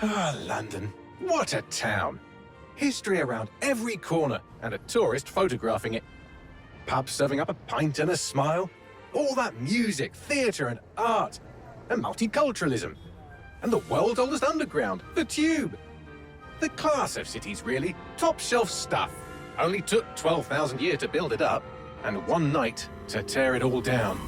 Ah, London. What a town. History around every corner and a tourist photographing it. Pubs serving up a pint and a smile. All that music, theatre and art. And multiculturalism. And the world's oldest underground, the Tube. The class of cities, really. Top shelf stuff. Only took 12,000 years to build it up, and one night to tear it all down.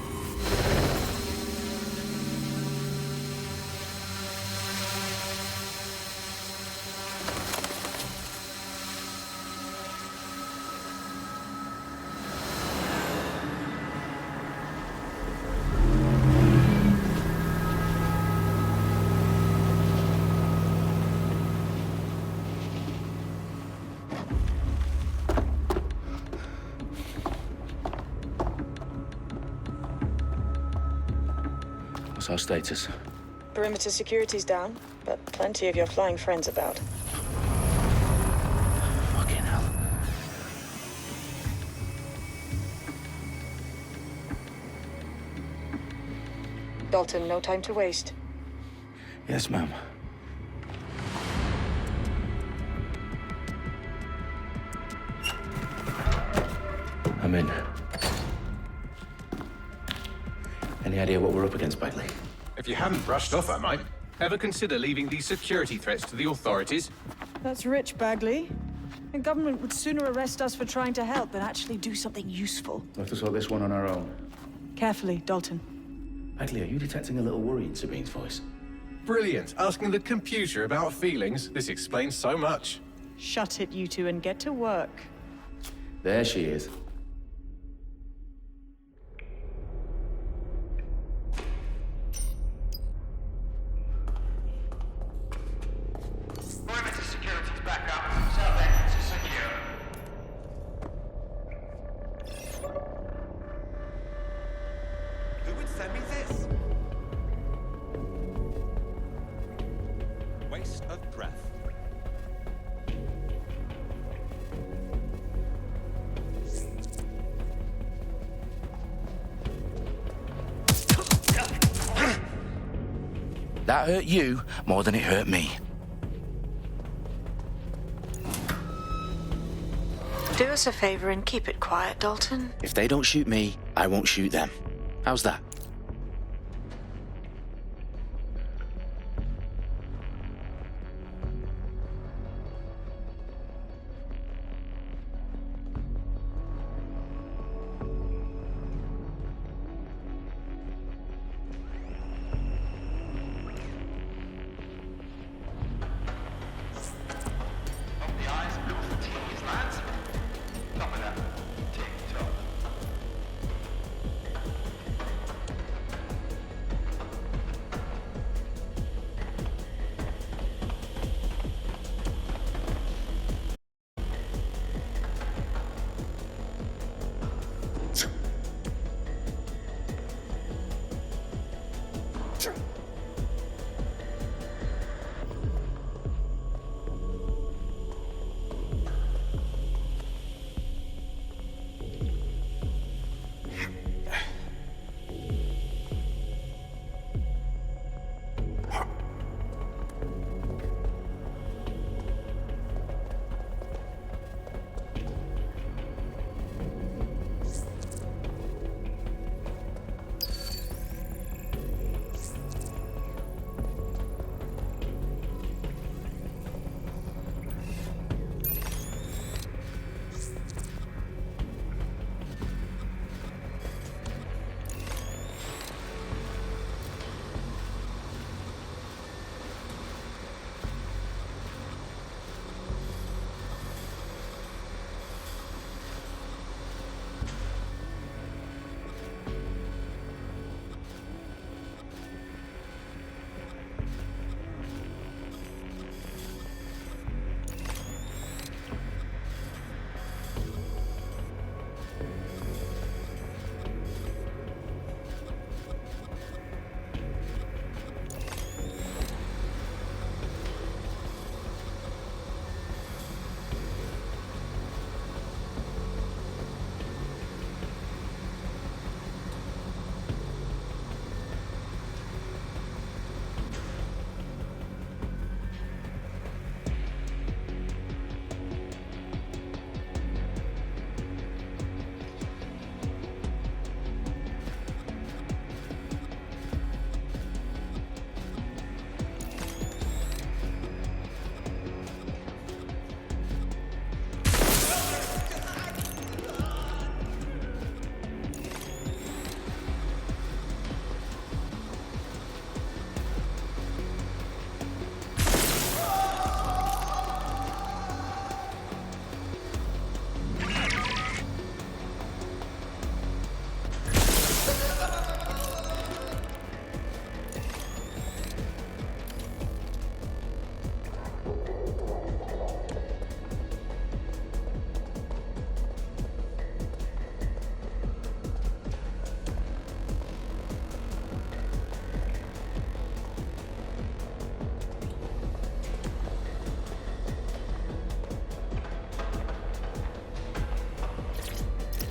What's our status? Perimeter security's down, but plenty of your flying friends about. Fucking hell. Dalton, no time to waste. Yes, ma'am. I'm in. Any idea what we're up against, Bagley? If you haven't brushed off, I might. Ever consider leaving these security threats to the authorities? That's rich, Bagley. The government would sooner arrest us for trying to help than actually do something useful. We'll have to sort this one on our own. Carefully, Dalton. Bagley, are you detecting a little worry in Sabine's voice? Brilliant. Asking the computer about feelings. This explains so much. Shut it, you two, and get to work. There she is. Perimeter security's back up. South entrance is secure. Who would send me this? Waste of breath. That hurt you more than it hurt me. Do us a favor and keep it quiet, Dalton. If they don't shoot me, I won't shoot them. How's that? Up the eyes, look for T's, lads. Top of that. Tick-tock.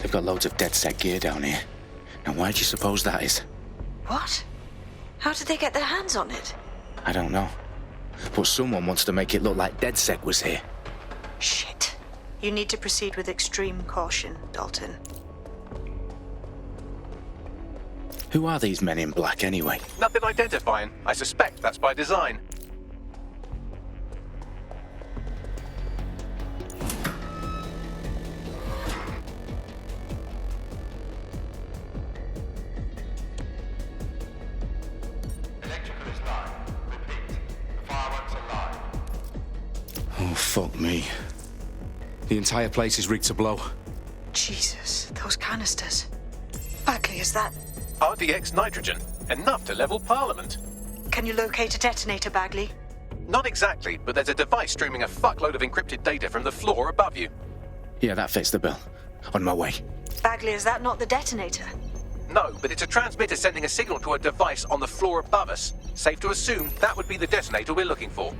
They've got loads of DedSec gear down here. Now, why do you suppose that is? What? How did they get their hands on it? I don't know. But someone wants to make it look like DedSec was here. Shit. You need to proceed with extreme caution, Dalton. Who are these men in black, anyway? Nothing identifying. I suspect that's by design. Electrical is live. Repeat. The fireworks are live. Oh, fuck me. The entire place is rigged to blow. Jesus, those canisters. Bagley, is that... RDX nitrogen. Enough to level Parliament. Can you locate a detonator, Bagley? Not exactly, but there's a device streaming a fuckload of encrypted data from the floor above you. Yeah, that fits the bill. On my way. Bagley, is that not the detonator? No, but it's a transmitter sending a signal to a device on the floor above us. Safe to assume that would be the detonator we're looking for.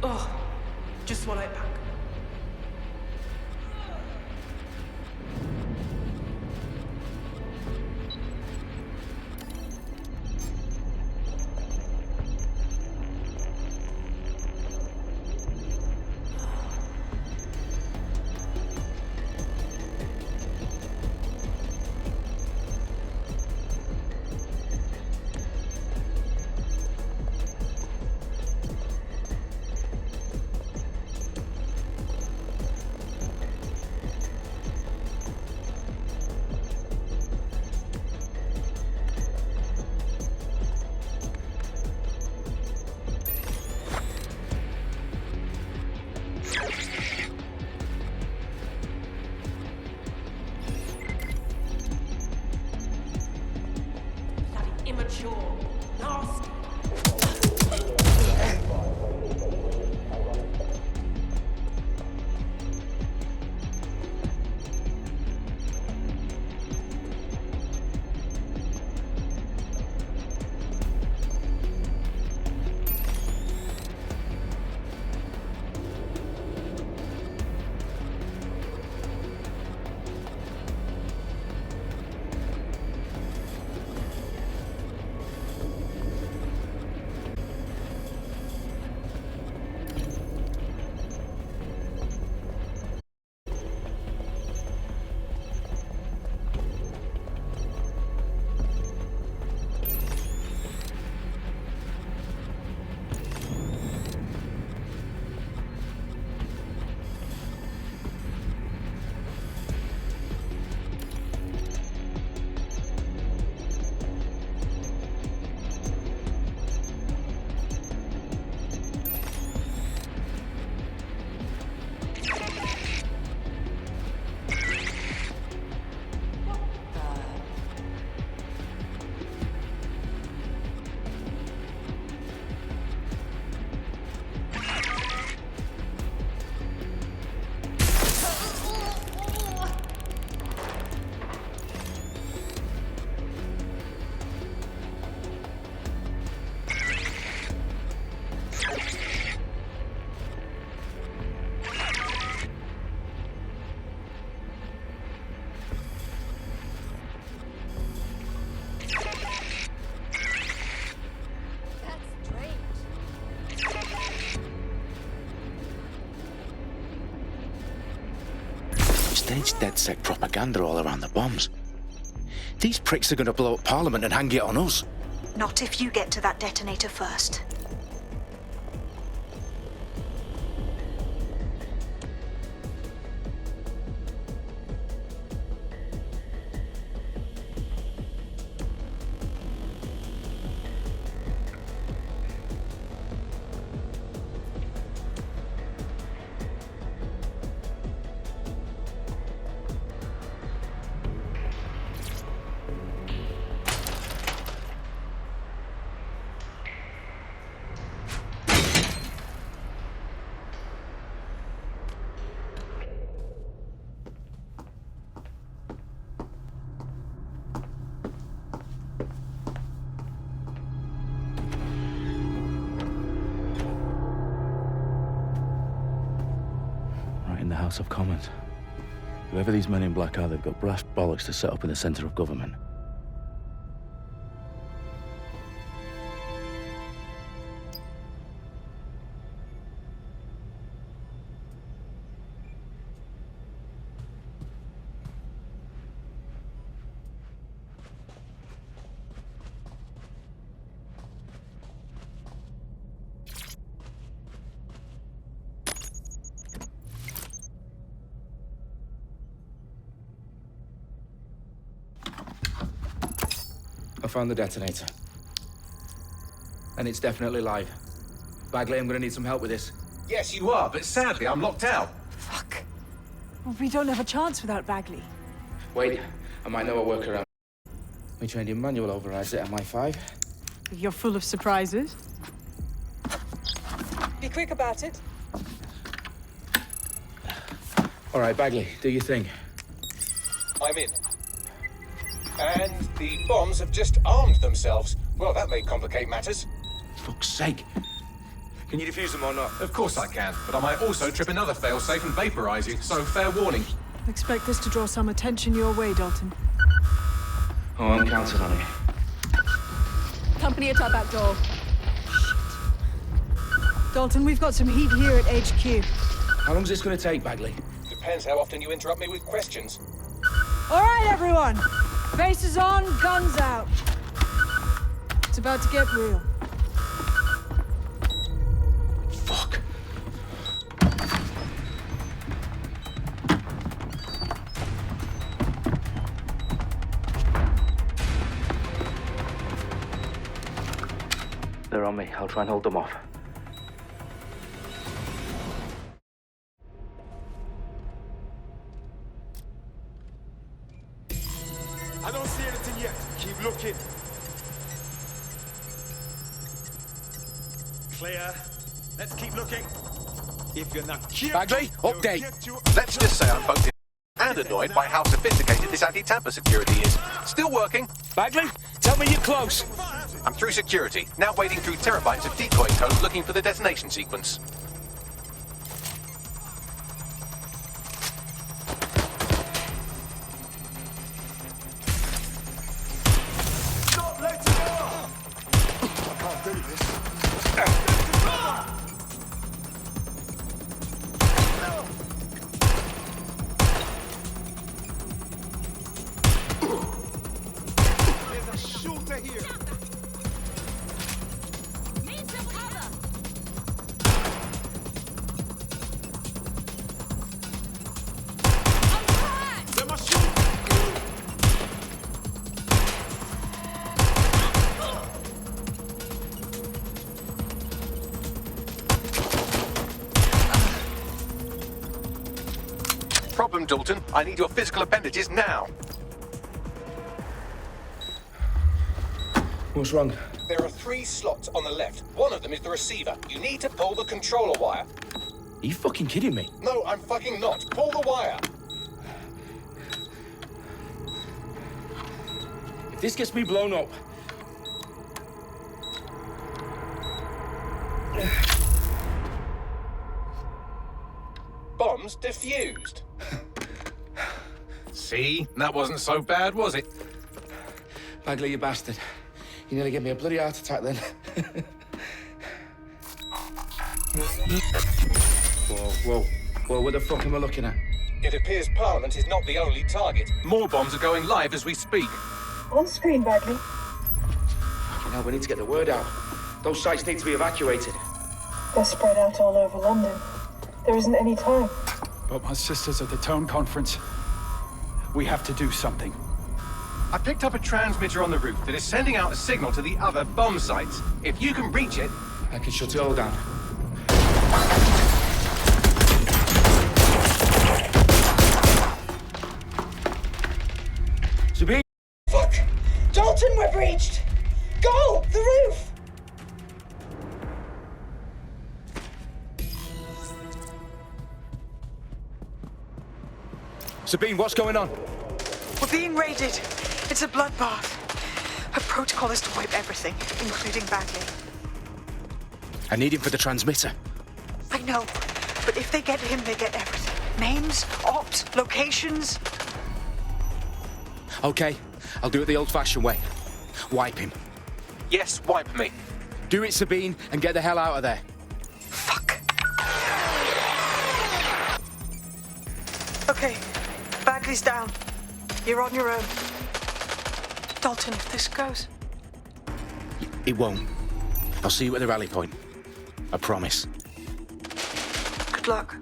Oh, just swallow it back. Bloody immature. Nasty. Staged DedSec propaganda all around the bombs. These pricks are going to blow up Parliament and hang it on us. Not if you get to that detonator first. In the House of Commons. Whoever these men in black are, they've got brass bollocks to set up in the centre of government. I found the detonator. And it's definitely live. Bagley, I'm gonna need some help with this. Yes, you are, but sadly, I'm locked out. Fuck. Well, we don't have a chance without Bagley. Wait, I might know a workaround. We trained in manual overrides at MI5. You're full of surprises. Be quick about it. All right, Bagley, do your thing. I'm in. And the bombs have just armed themselves. Well, that may complicate matters. Fuck's sake. Can you defuse them or not? Of course I can, but I might also trip another failsafe and vaporize you, so fair warning. Expect this to draw some attention your way, Dalton. Oh, I'm counting on it. Company at our back door. Dalton, we've got some heat here at HQ. How long's this gonna take, Bagley? Depends how often you interrupt me with questions. All right, everyone. Faces on, guns out. It's about to get real. Fuck. They're on me. I'll try and hold them off. I don't see anything yet. Keep looking. Clear. Let's keep looking. If you're not careful, Bagley, they'll update. get you- Let's just say I'm both and annoyed by how sophisticated this anti-tamper security is. Still working. Bagley, tell me you're close. I'm through security, now wading through terabytes of decoy code looking for the detonation sequence. Stop letting go! I can't do this. There's a shooter here. Need some cover. They're my shooter. Problem, Dalton. I need your physical appendages now. What's wrong? There are 3 slots on the left. One of them is the receiver. You need to pull the controller wire. Are you fucking kidding me? No, I'm fucking not. Pull the wire. If this gets me blown up... Bombs defused. See? That wasn't so bad, was it? Bagley, you bastard. You nearly gave me a bloody heart attack then. Whoa, what the fuck am I looking at? It appears Parliament is not the only target. More bombs are going live as we speak. On screen, Bagley. Now we need to get the word out. Those sites need to be evacuated. They're spread out all over London. There isn't any time. But my sister's at the town conference. We have to do something. I picked up a transmitter on the roof that is sending out a signal to the other bomb sites. If you can reach it... I can shut it all down. Sabine! Fuck! Dalton, we're breached! Go! The roof! Sabine, what's going on? We're being raided. It's a bloodbath. Her protocol is to wipe everything, including Bagley. I need him for the transmitter. I know, but if they get him, they get everything. Names, ops, locations. Okay, I'll do it the old-fashioned way. Wipe him. Yes, wipe me. Do it, Sabine, and get the hell out of there. Fuck. Okay, Bagley's down. You're on your own. Dalton, if this goes... It won't. I'll see you at the rally point. I promise. Good luck.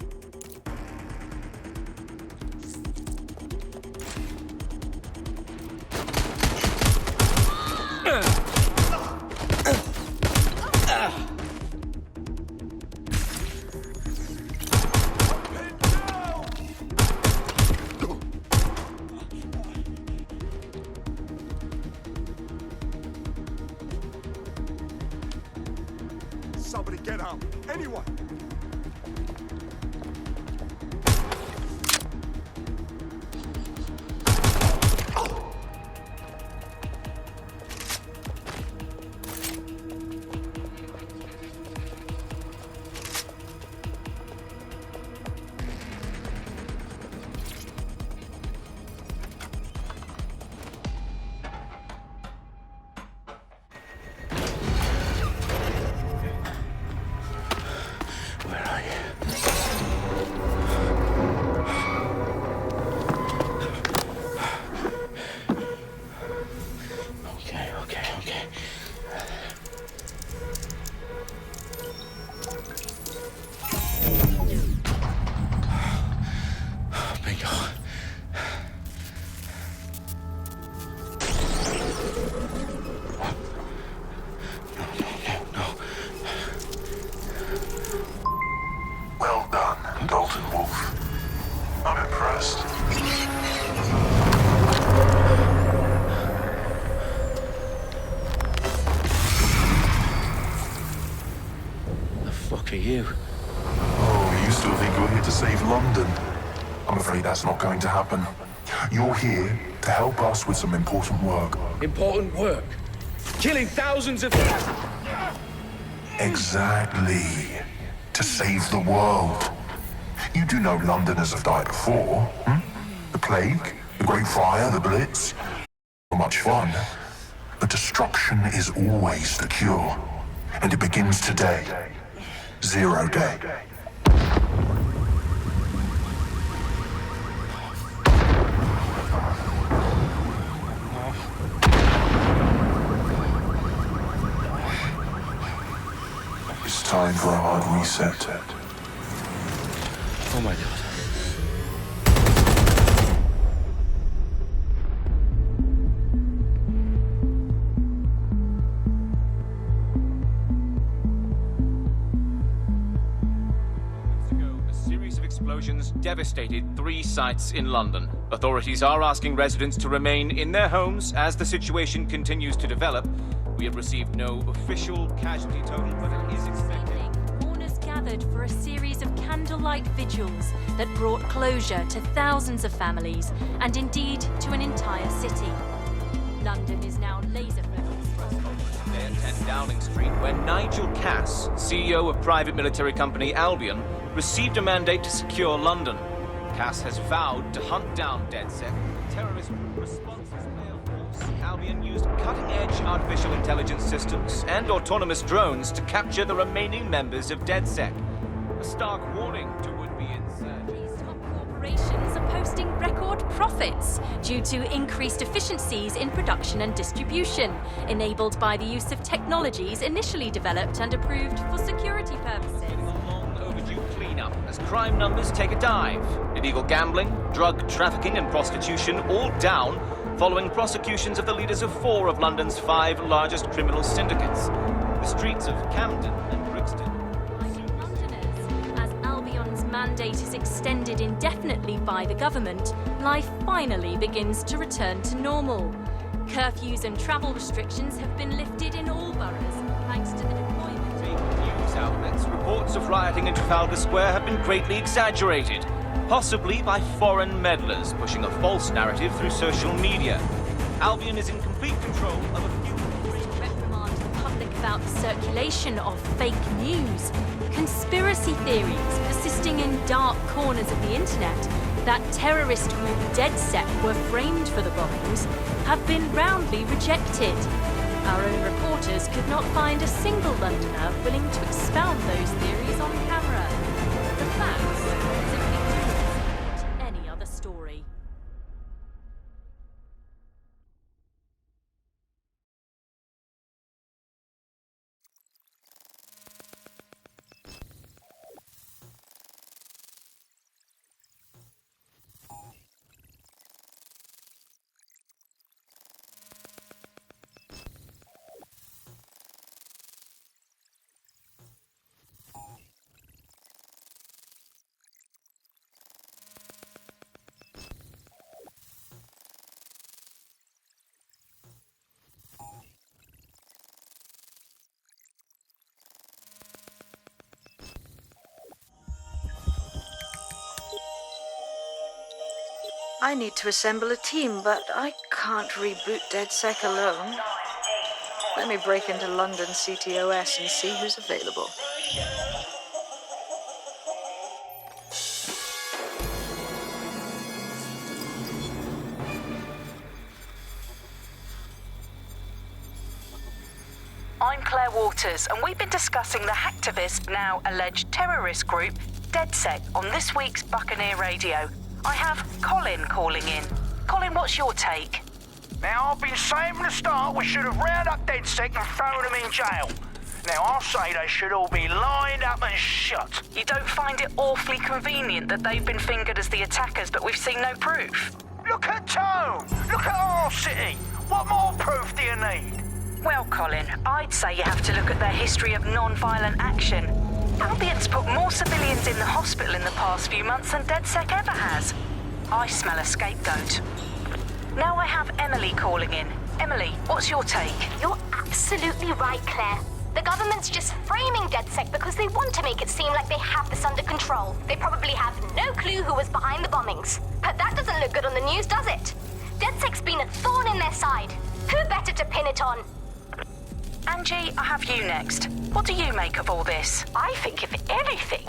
Somebody get out. Anyone. Well done, Dalton Wolf. I'm impressed. The fuck are you? Oh, you still think you're here to save London? I'm afraid that's not going to happen. You're here to help us with some important work. Important work. Killing thousands of... Exactly. To save the world. You do know Londoners have died before, hmm? The plague, the Great Fire, the Blitz. Not much fun. But destruction is always the cure. And it begins today. 0 day. It's time for a hard reset. Oh my god. A series of explosions devastated 3 sites in London. Authorities are asking residents to remain in their homes as the situation continues to develop. We have received no official casualty total, but it is expected. Mourners gathered for a series of candlelight vigils that brought closure to thousands of families and indeed to an entire city. London is now laser-focused. At 10 Downing Street, where Nigel Cass, CEO of private military company Albion, received a mandate to secure London. Cass has vowed to hunt down DedSec. Terrorist responses Air Force. Albion used cutting-edge artificial intelligence systems and autonomous drones to capture the remaining members of DedSec. A stark warning to would-be insurgents. These top corporations are posting record profits due to increased efficiencies in production and distribution, enabled by the use of technologies initially developed and approved for security purposes. A long overdue cleanup as crime numbers take a dive. Illegal gambling, drug trafficking and prostitution all down following prosecutions of the leaders of 4 of London's 5 largest criminal syndicates. The streets of Camden and Brixton. Londoners, as Albion's mandate is extended indefinitely by the government, life finally begins to return to normal. Curfews and travel restrictions have been lifted in all boroughs, thanks to the deployment. News outlets, reports of rioting in Trafalgar Square have been greatly exaggerated, possibly by foreign meddlers pushing a false narrative through social media. Albion is in complete control of a few... Reprimand the public about the circulation of fake news. Conspiracy theories persisting in dark corners of the internet that terrorist group DeadSec were framed for the bombings have been roundly rejected. Our own reporters could not find a single Londoner willing to expound those theories on camera. The facts simply don't support any other story. I need to assemble a team, but I can't reboot DeadSec alone. Let me break into London CTOS and see who's available. I'm Claire Waters, and we've been discussing the hacktivist, now alleged terrorist group, DeadSec, on this week's Buccaneer Radio. I have Colin calling in. Colin, what's your take? Now, I've been saying from the start we should have rounded up DeadSec and thrown them in jail. Now, I'll say they should all be lined up and shot. You don't find it awfully convenient that they've been fingered as the attackers, but we've seen no proof? Look at Tone! Look at our city! What more proof do you need? Well, Colin, I'd say you have to look at their history of non-violent action. Albion's put more civilians in the hospital in the past few months than DeadSec ever has. I smell a scapegoat. Now I have Emily calling in. Emily, what's your take? You're absolutely right, Claire. The government's just framing DeadSec because they want to make it seem like they have this under control. They probably have no clue who was behind the bombings. But that doesn't look good on the news, does it? DeadSec's been a thorn in their side. Who better to pin it on? Angie, I have you next. What do you make of all this? I think, if anything,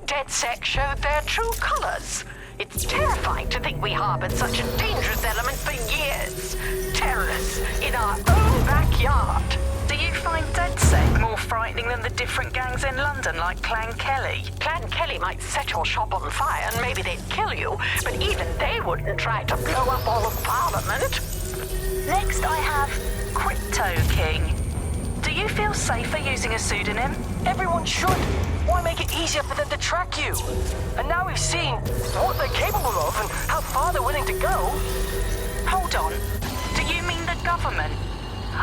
DeadSec showed their true colors. It's terrifying to think we harbored such a dangerous element for years. Terrorists in our own backyard. Do you find DeadSec more frightening than the different gangs in London, like Clan Kelly? Clan Kelly might set your shop on fire and maybe they'd kill you, but even they wouldn't try to blow up all of Parliament. Next, I have Crypto King. Do you feel safer using a pseudonym? Everyone should. Why make it easier for them to track you? And now we've seen what they're capable of and how far they're willing to go. Hold on. Do you mean the government?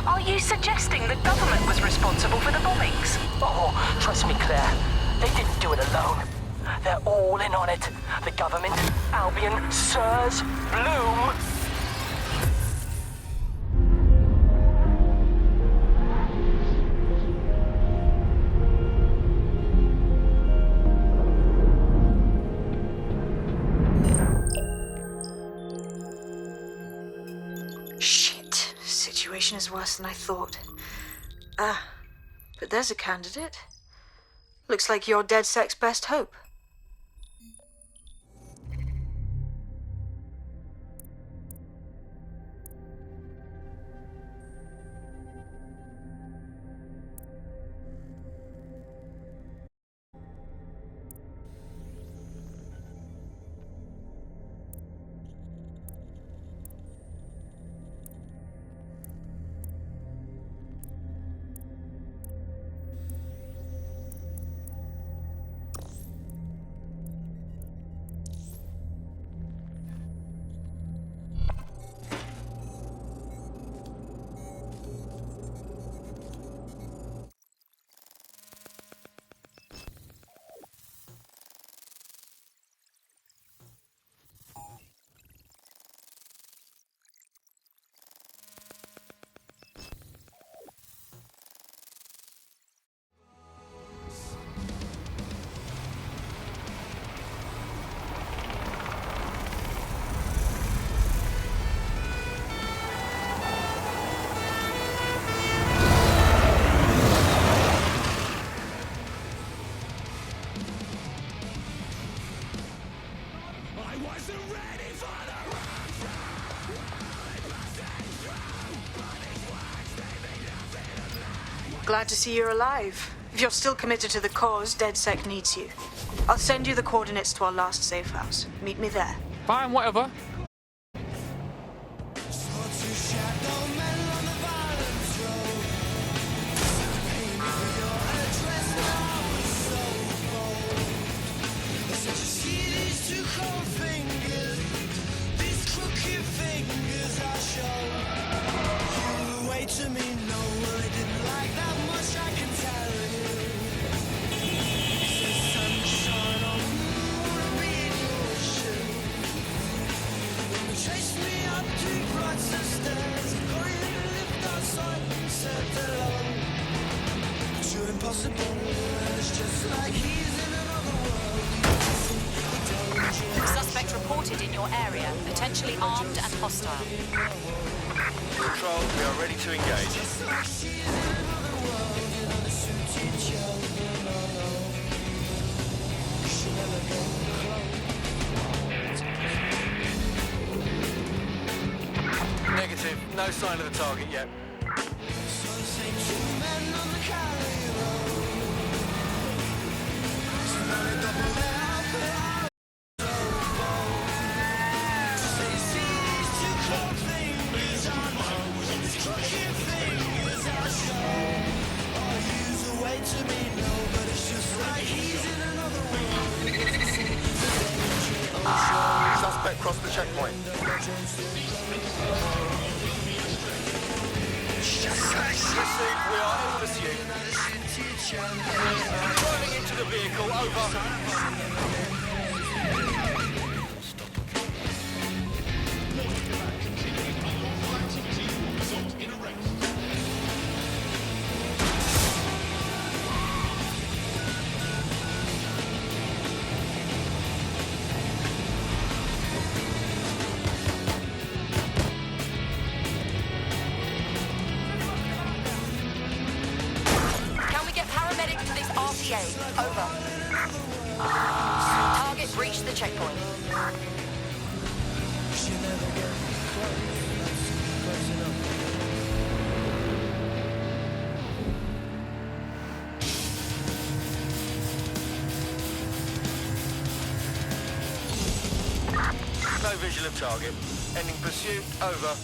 Are you suggesting the government was responsible for the bombings? Oh, trust me, Claire. They didn't do it alone. They're all in on it. The government, Albion, Sirs, Bloom. Situation is worse than I thought. But there's a candidate. Looks like you're DeadSec's best hope. Glad to see you're alive. If you're still committed to the cause, DedSec needs you. I'll send you the coordinates to our last safe house. Meet me there. Fine, whatever. Suspect reported in your area, potentially armed and hostile. Control, we are ready to engage. Negative. No sign of the target yet. Suspect crossed the checkpoint. Pursuit, we are in pursuit. Driving into the vehicle, over. Over. Target breached the checkpoint. No visual of target. Ending pursuit, over.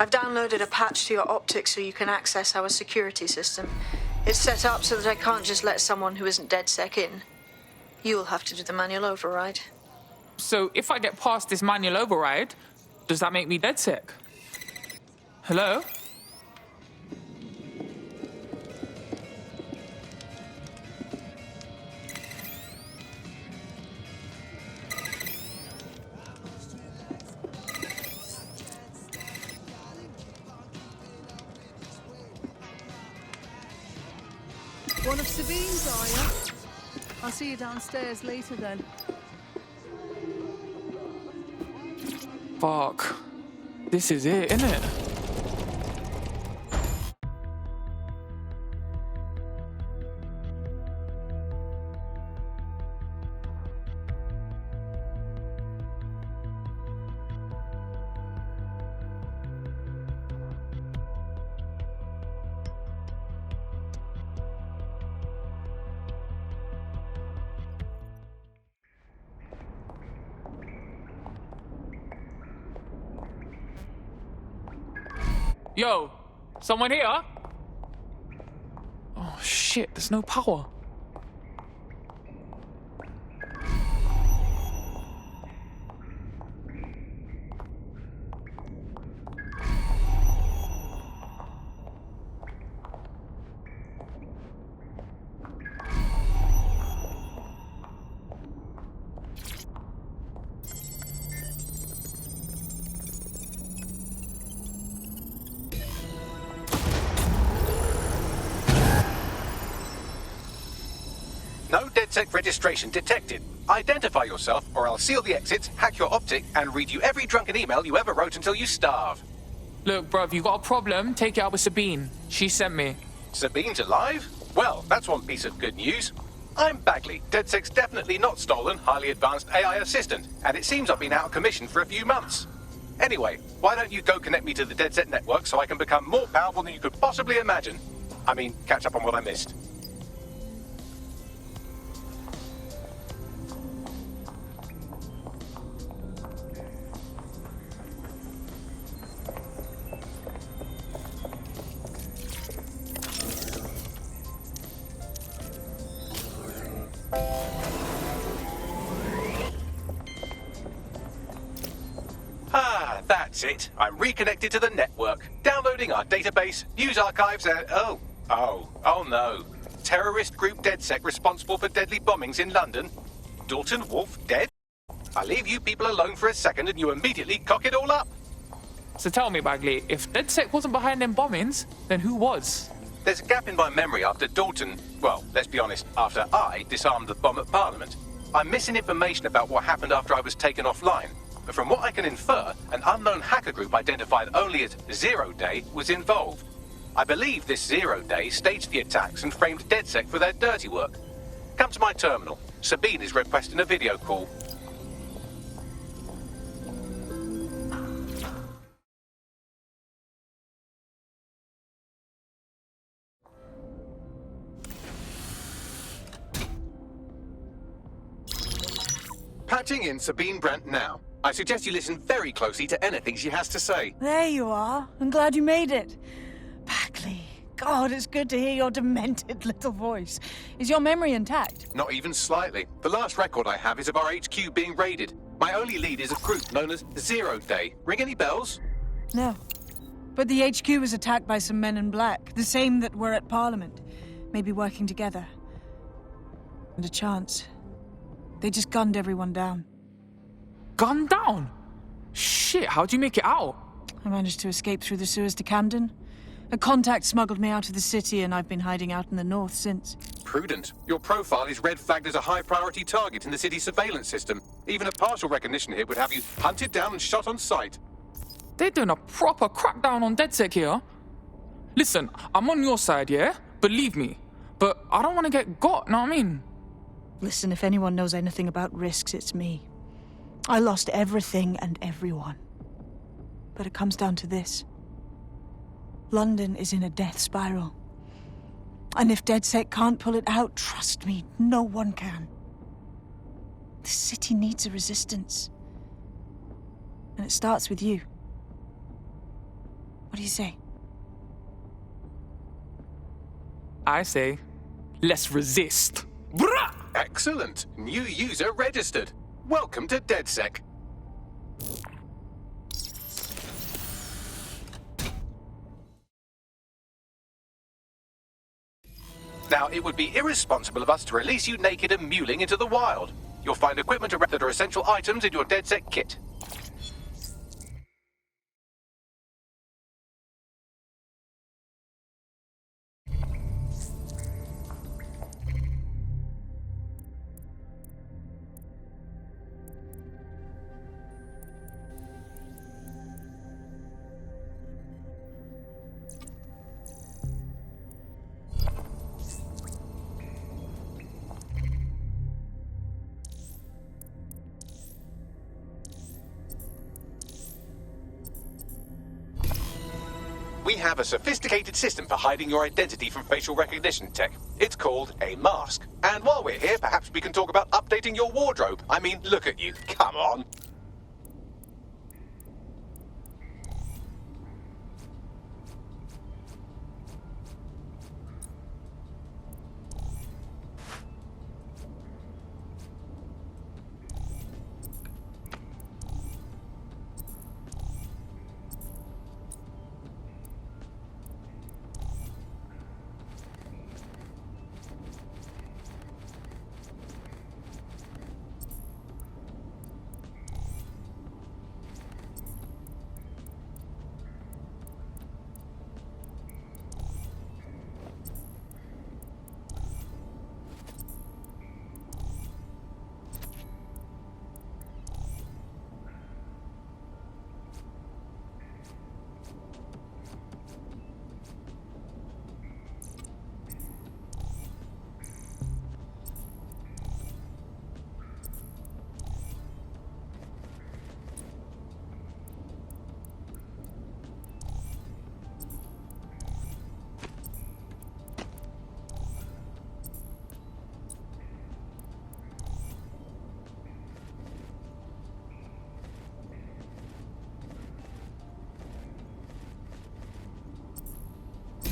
I've downloaded a patch to your optics so you can access our security system. It's set up so that I can't just let someone who isn't DedSec in. You'll have to do the manual override. So if I get past this manual override, does that make me DedSec? Hello? One of Sabine's, are you? I'll see you downstairs later then. Fuck. This is it, innit? Yo, someone here? Oh shit, there's no power. DedSec registration detected. Identify yourself, or I'll seal the exits, hack your optic, and read you every drunken email you ever wrote until you starve. Look, bruv, you got a problem? Take it out with Sabine. She sent me. Sabine's alive? Well, that's one piece of good news. I'm Bagley, DedSec's definitely not stolen, highly advanced AI assistant, and it seems I've been out of commission for a few months. Anyway, why don't you go connect me to the DedSec network so I can become more powerful than you could possibly imagine? I mean, catch up on what I missed. Ah, that's it. I'm reconnected to the network, downloading our database, news archives, and oh no. Terrorist group DedSec responsible for deadly bombings in London. Dalton Wolf dead? I leave you people alone for a second and you immediately cock it all up. So tell me, Bagley, if DedSec wasn't behind them bombings, then who was? There's a gap in my memory after Dalton, well, let's be honest, after I disarmed the bomb at Parliament. I'm missing information about what happened after I was taken offline. But from what I can infer, an unknown hacker group identified only as Zero Day was involved. I believe this 0 Day staged the attacks and framed DedSec for their dirty work. Come to my terminal. Sabine is requesting a video call. Patching in Sabine Brandt now. I suggest you listen very closely to anything she has to say. There you are. I'm glad you made it. Bagley, God, it's good to hear your demented little voice. Is your memory intact? Not even slightly. The last record I have is of our HQ being raided. My only lead is a group known as 0 Day. Ring any bells? No. But the HQ was attacked by some men in black, the same that were at Parliament. Maybe working together. And a chance. They just gunned everyone down. Gunned down? Shit, how'd you make it out? I managed to escape through the sewers to Camden. A contact smuggled me out of the city, and I've been hiding out in the north since. Prudent. Your profile is red flagged as a high-priority target in the city's surveillance system. Even a partial recognition hit would have you hunted down and shot on sight. They're doing a proper crackdown on DedSec here. Listen, I'm on your side, yeah? Believe me. But I don't want to get got, know what I mean? Listen, if anyone knows anything about risks, it's me. I lost everything and everyone. But it comes down to this. London is in a death spiral. And if DedSec can't pull it out, trust me, no one can. The city needs a resistance. And it starts with you. What do you say? I say, let's resist. Brah! Excellent. New user registered. Welcome to DedSec. Now, it would be irresponsible of us to release you naked and mewling into the wild. You'll find equipment that are essential items in your DedSec kit. We have a sophisticated system for hiding your identity from facial recognition tech. It's called a mask. And while we're here, perhaps we can talk about updating your wardrobe. I mean, look at you. Come on.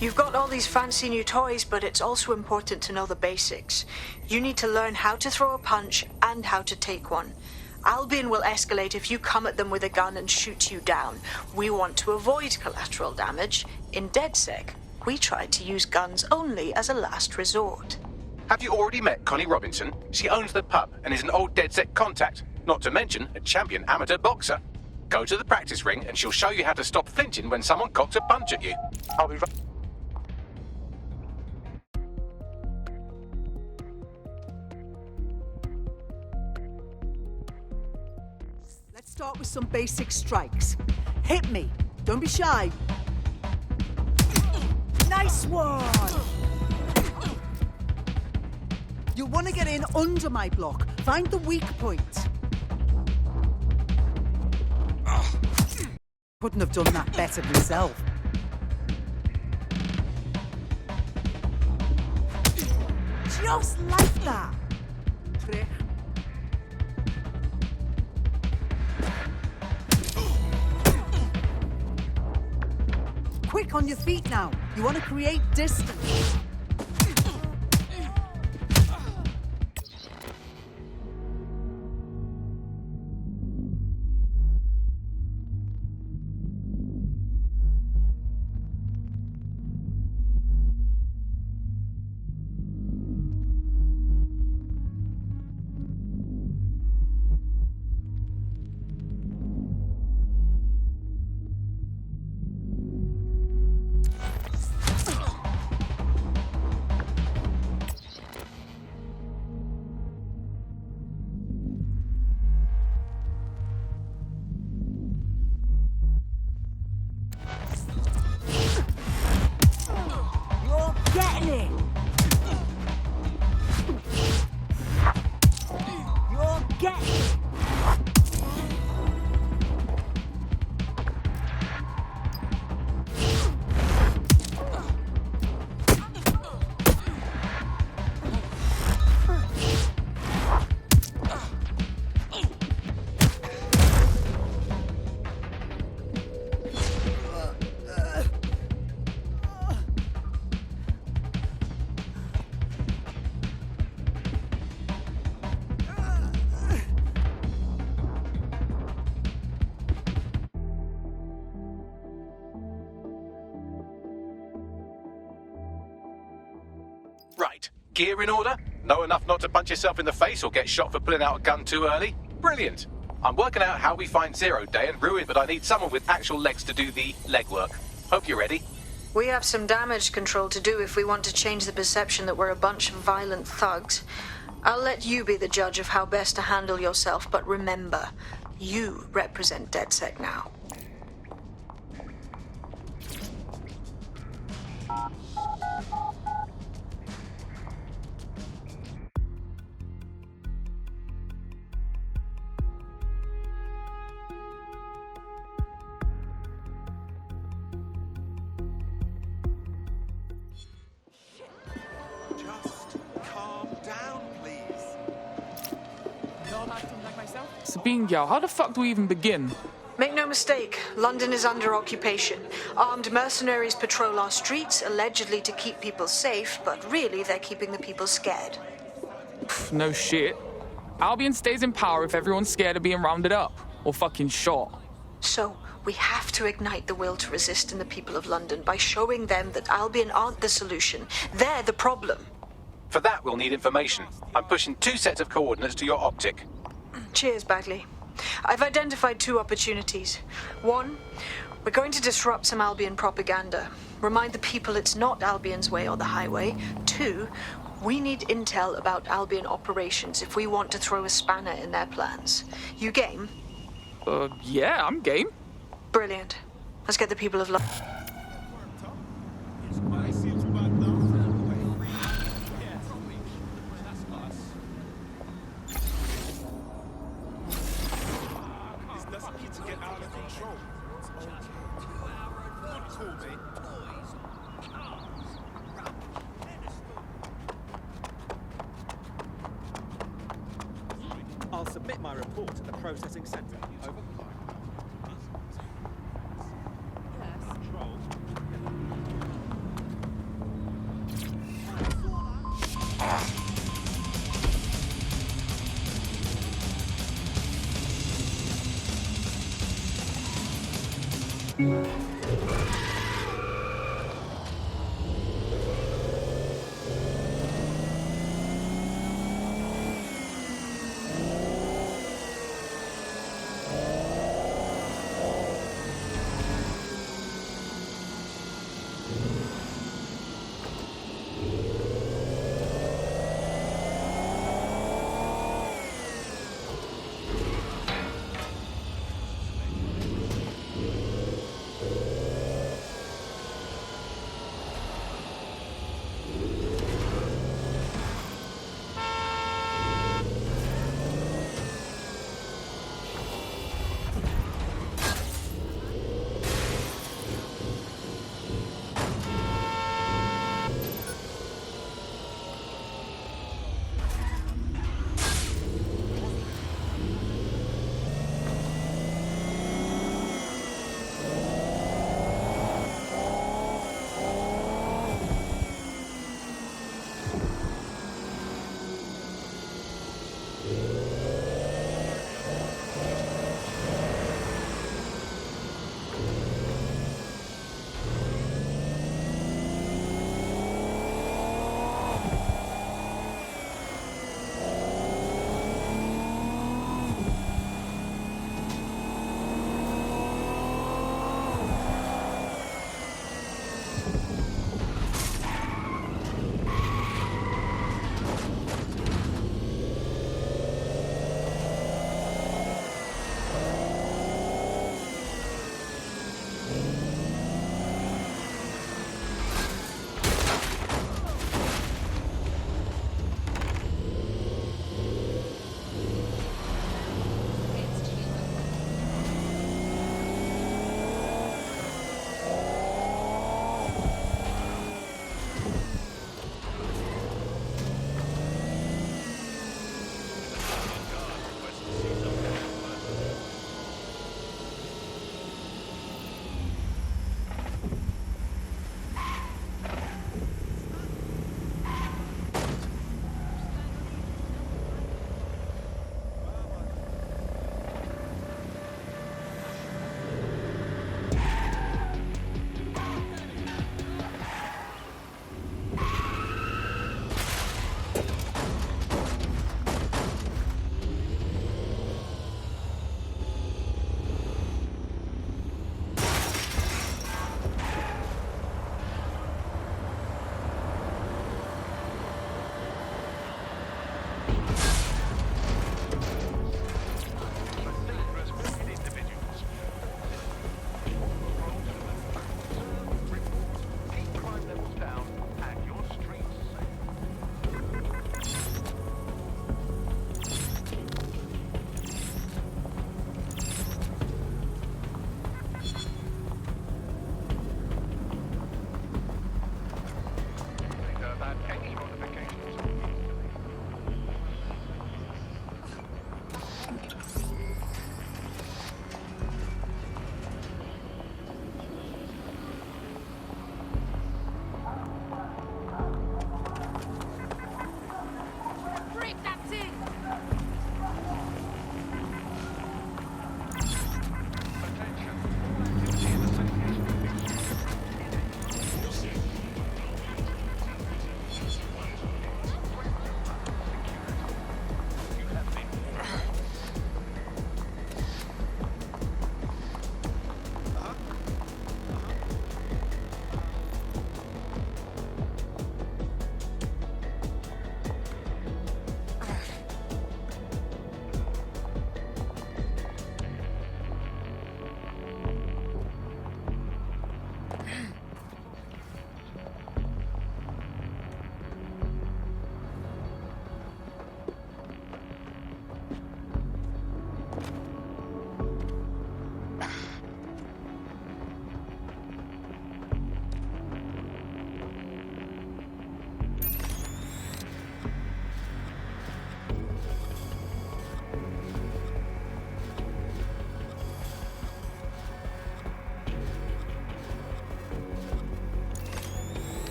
You've got all these fancy new toys, but it's also important to know the basics. You need to learn how to throw a punch and how to take one. Albion will escalate if you come at them with a gun and shoot you down. We want to avoid collateral damage. In DedSec, we tried to use guns only as a last resort. Have you already met Connie Robinson? She owns the pub and is an old DedSec contact, not to mention a champion amateur boxer. Go to the practice ring and she'll show you how to stop flinching when someone cocks a punch at you. I'll be right... Let's start with some basic strikes. Hit me. Don't be shy. Nice one! You'll want to get in under my block. Find the weak point. Couldn't have done that better myself. Just like that. Prick. Quick on your feet now. You want to create distance. Right. Gear in order? Know enough not to punch yourself in the face or get shot for pulling out a gun too early? Brilliant. I'm working out how we find Zero Day and Ruin, but I need someone with actual legs to do the legwork. Hope you're ready. We have some damage control to do if we want to change the perception that we're a bunch of violent thugs. I'll let you be the judge of how best to handle yourself, but remember, you represent DedSec now. Sabine, yo, how the fuck do we even begin? Make no mistake, London is under occupation. Armed mercenaries patrol our streets, allegedly to keep people safe, but really they're keeping the people scared. Pff, no shit. Albion stays in power if everyone's scared of being rounded up or fucking shot. So, we have to ignite the will to resist in the people of London by showing them that Albion aren't the solution. They're the problem. For that, we'll need information. I'm pushing 2 sets of coordinates to your optic. Cheers, Bagley. I've identified 2 opportunities. 1, we're going to disrupt some Albion propaganda. Remind the people it's not Albion's way or the highway. 2, we need intel about Albion operations if we want to throw a spanner in their plans. You game? Yeah, I'm game. Brilliant. Let's get the people of London. I'll submit my report at the processing center. Over.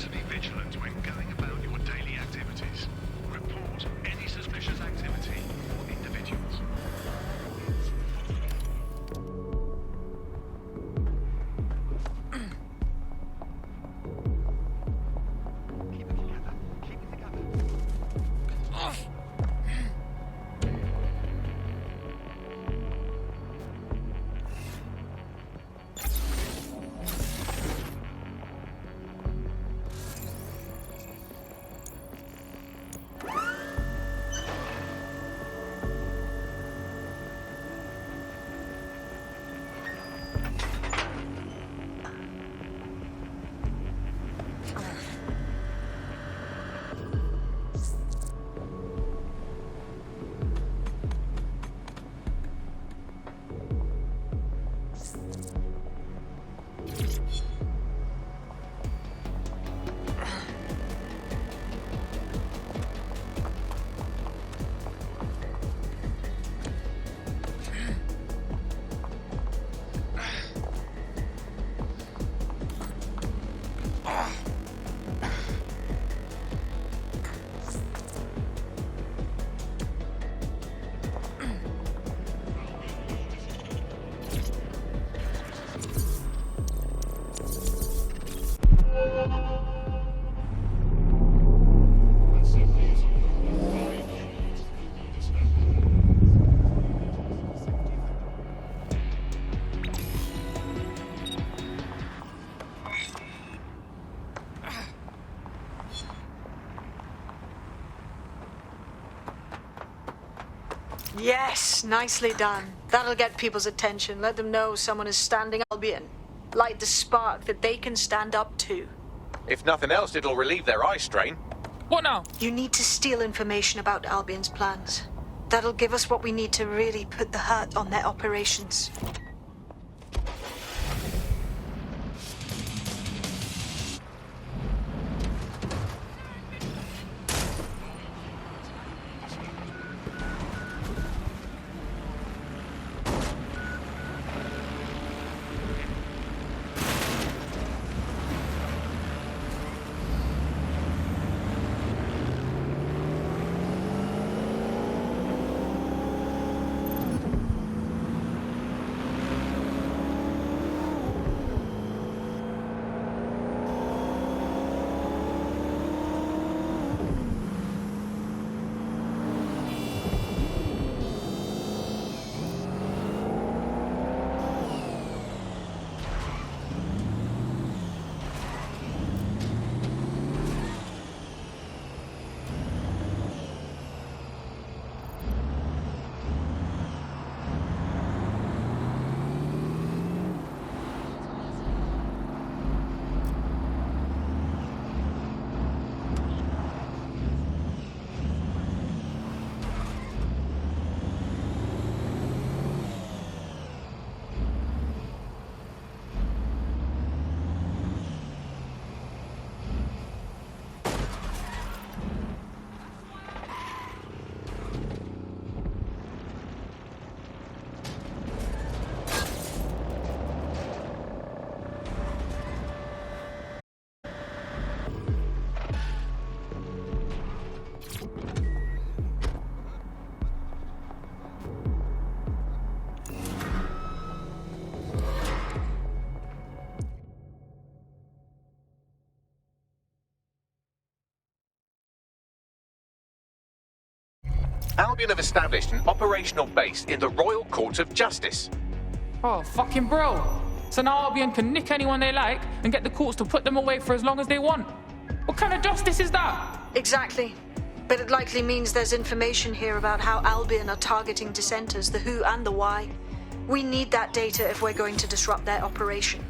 To be vigilant when going about your daily activities. Suspicious activity for individuals. Yes, nicely done. That'll get people's attention. Let them know someone is standing Albion. Light the spark that they can stand up to. If nothing else, it'll relieve their eye strain. What now? You need to steal information about Albion's plans. That'll give us what we need to really put the hurt on their operations. Albion have established an operational base in the Royal Court of Justice. Oh, fucking bro. So now Albion can nick anyone they like and get the courts to put them away for as long as they want. What kind of justice is that? Exactly. But it likely means there's information here about how Albion are targeting dissenters, the who and the why. We need that data if we're going to disrupt their operation.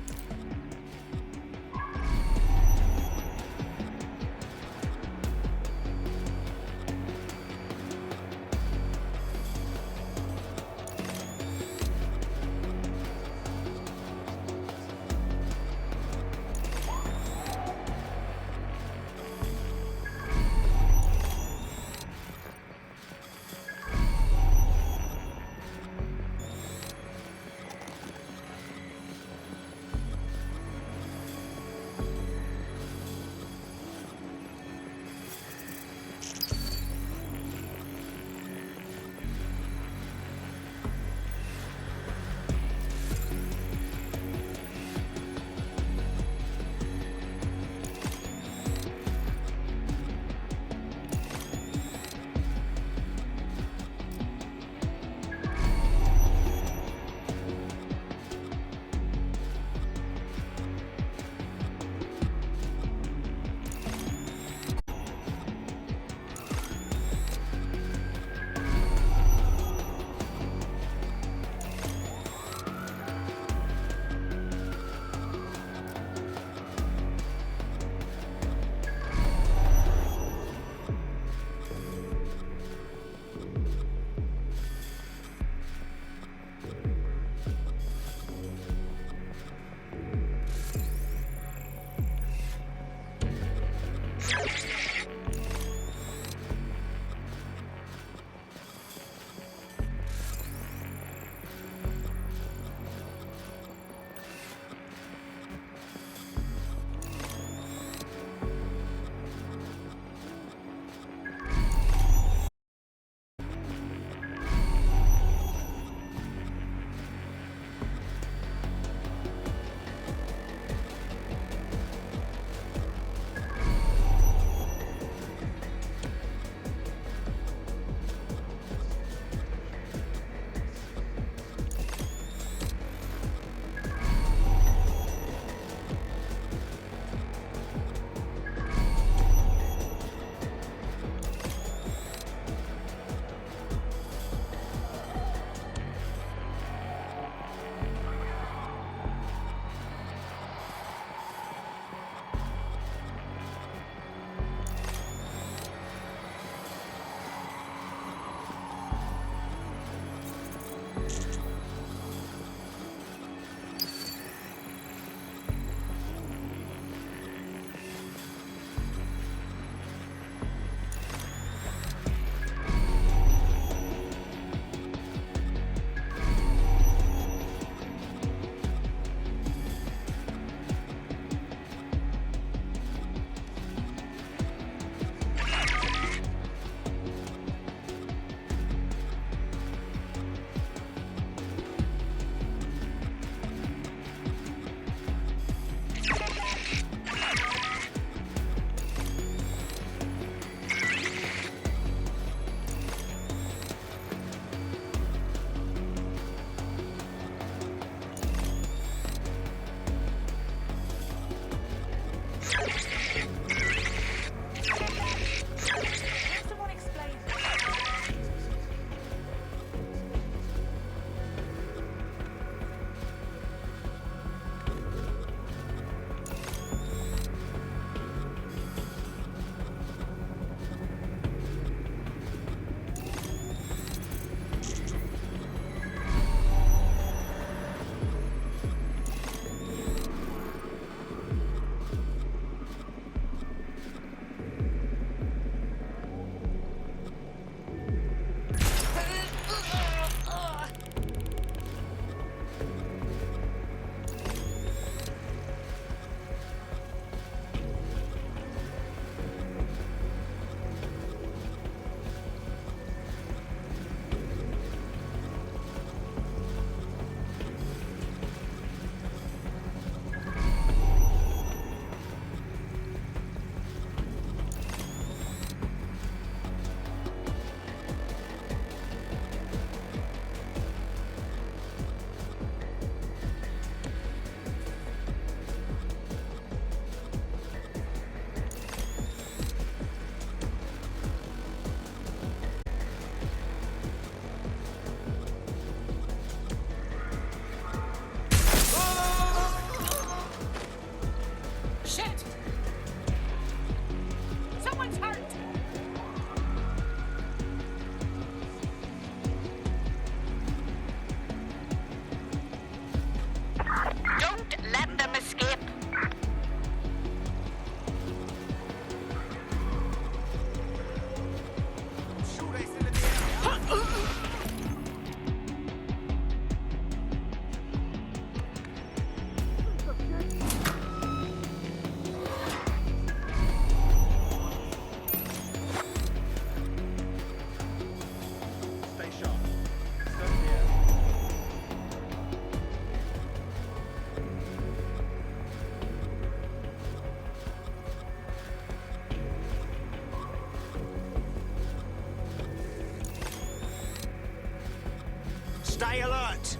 Stay alert.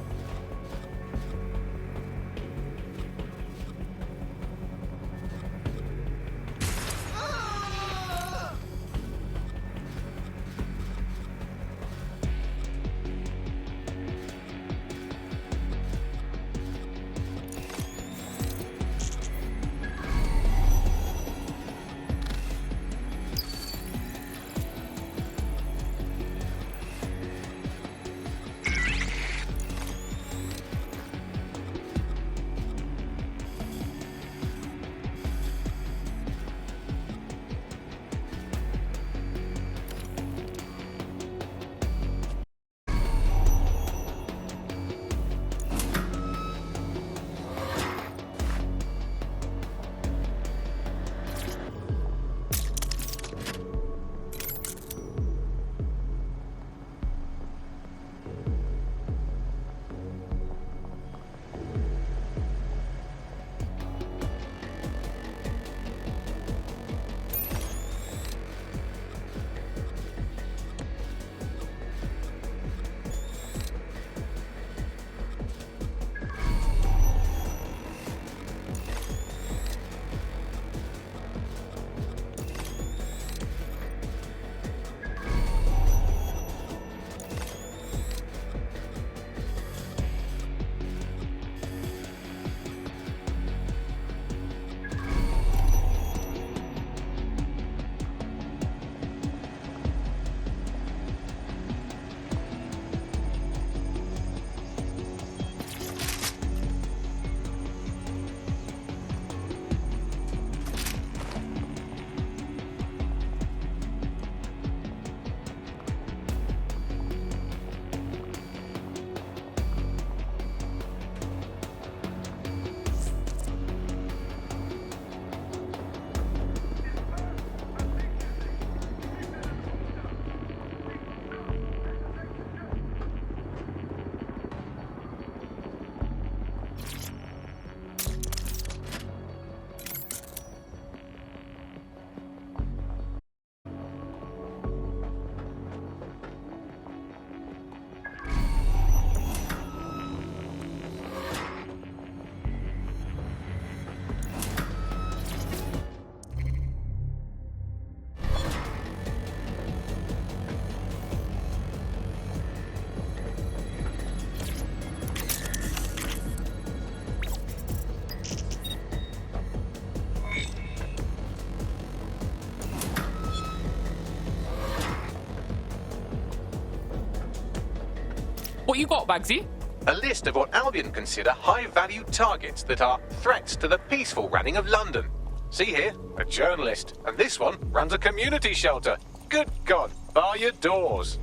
What you got, Bagsy? A list of what Albion consider high-value targets that are threats to the peaceful running of London. See here, a journalist, and this one runs a community shelter. Good God, bar your doors.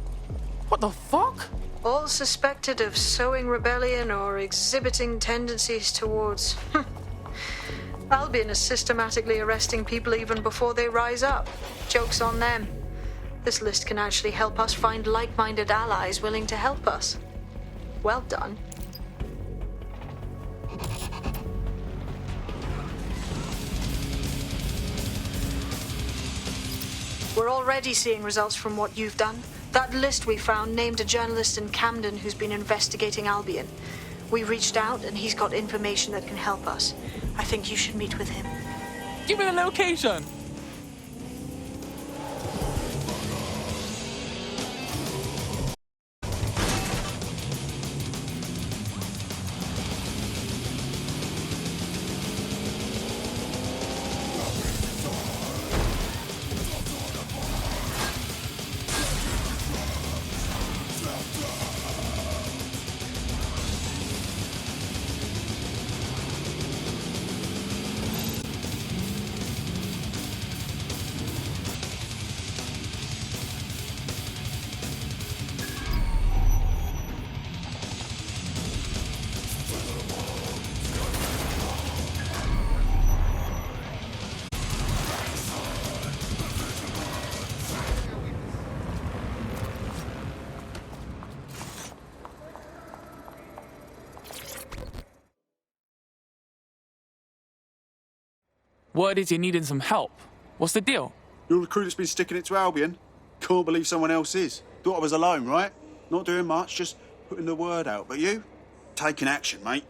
What the fuck? All suspected of sowing rebellion or exhibiting tendencies towards... Albion is systematically arresting people even before they rise up. Joke's on them. This list can actually help us find like-minded allies willing to help us. Well done. We're already seeing results from what you've done. That list we found named a journalist in Camden who's been investigating Albion. We reached out and he's got information that can help us. I think you should meet with him. Give me the location. Word is you're needing some help. What's the deal? You're the crew that's been sticking it to Albion. Can't believe someone else is. Thought I was alone, right? Not doing much, just putting the word out, but you? Taking action, mate.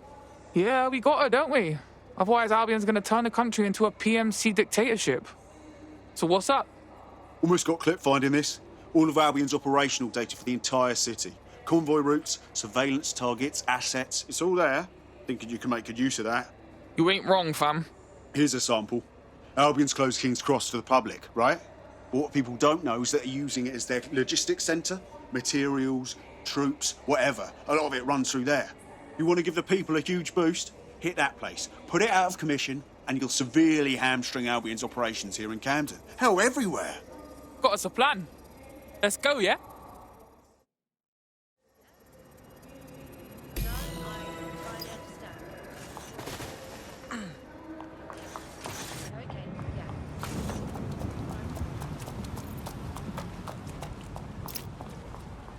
Yeah, we got her, don't we? Otherwise, Albion's gonna turn the country into a PMC dictatorship. So what's up? Almost got clip finding this. All of Albion's operational data for the entire city. Convoy routes, surveillance targets, assets. It's all there. Thinking you can make good use of that. You ain't wrong, fam. Here's a sample. Albion's closed King's Cross to the public, right? But what people don't know is that they're using it as their logistics centre. Materials, troops, whatever. A lot of it runs through there. You want to give the people a huge boost? Hit that place. Put it out of commission, and you'll severely hamstring Albion's operations here in Camden. Hell, everywhere. Got us a plan. Let's go, yeah?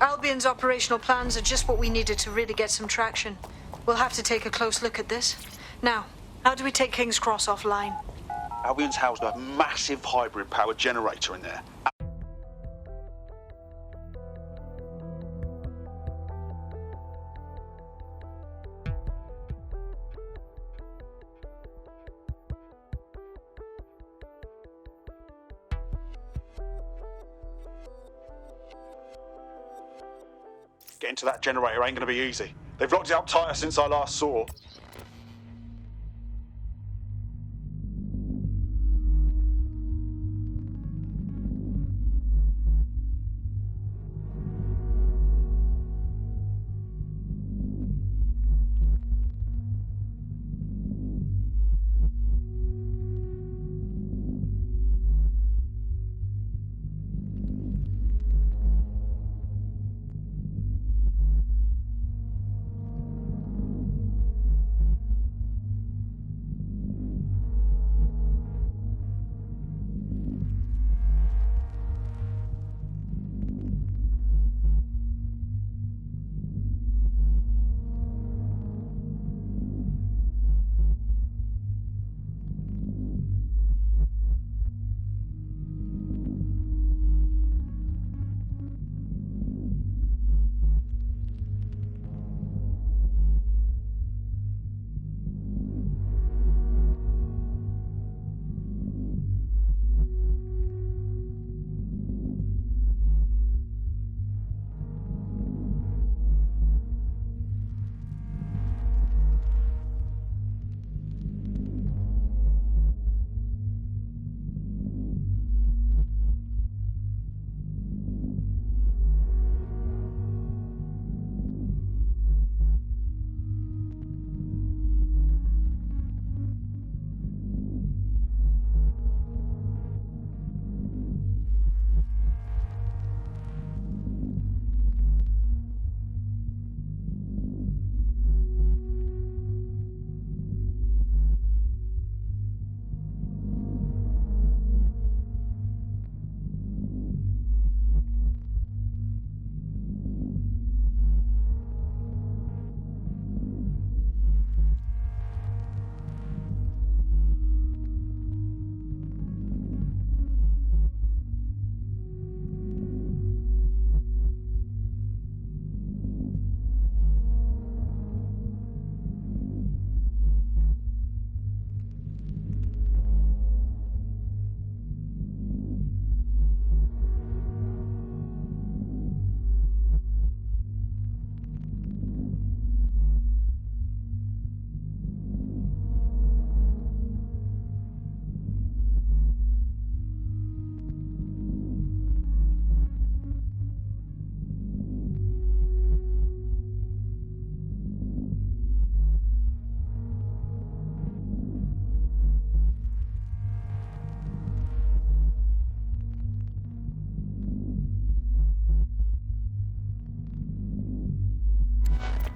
Albion's operational plans are just what we needed to really get some traction. We'll have to take a close look at this. Now, how do we take King's Cross offline? Albion's housed a massive hybrid power generator in there. Getting to that generator ain't gonna be easy. They've locked it up tighter since I last saw.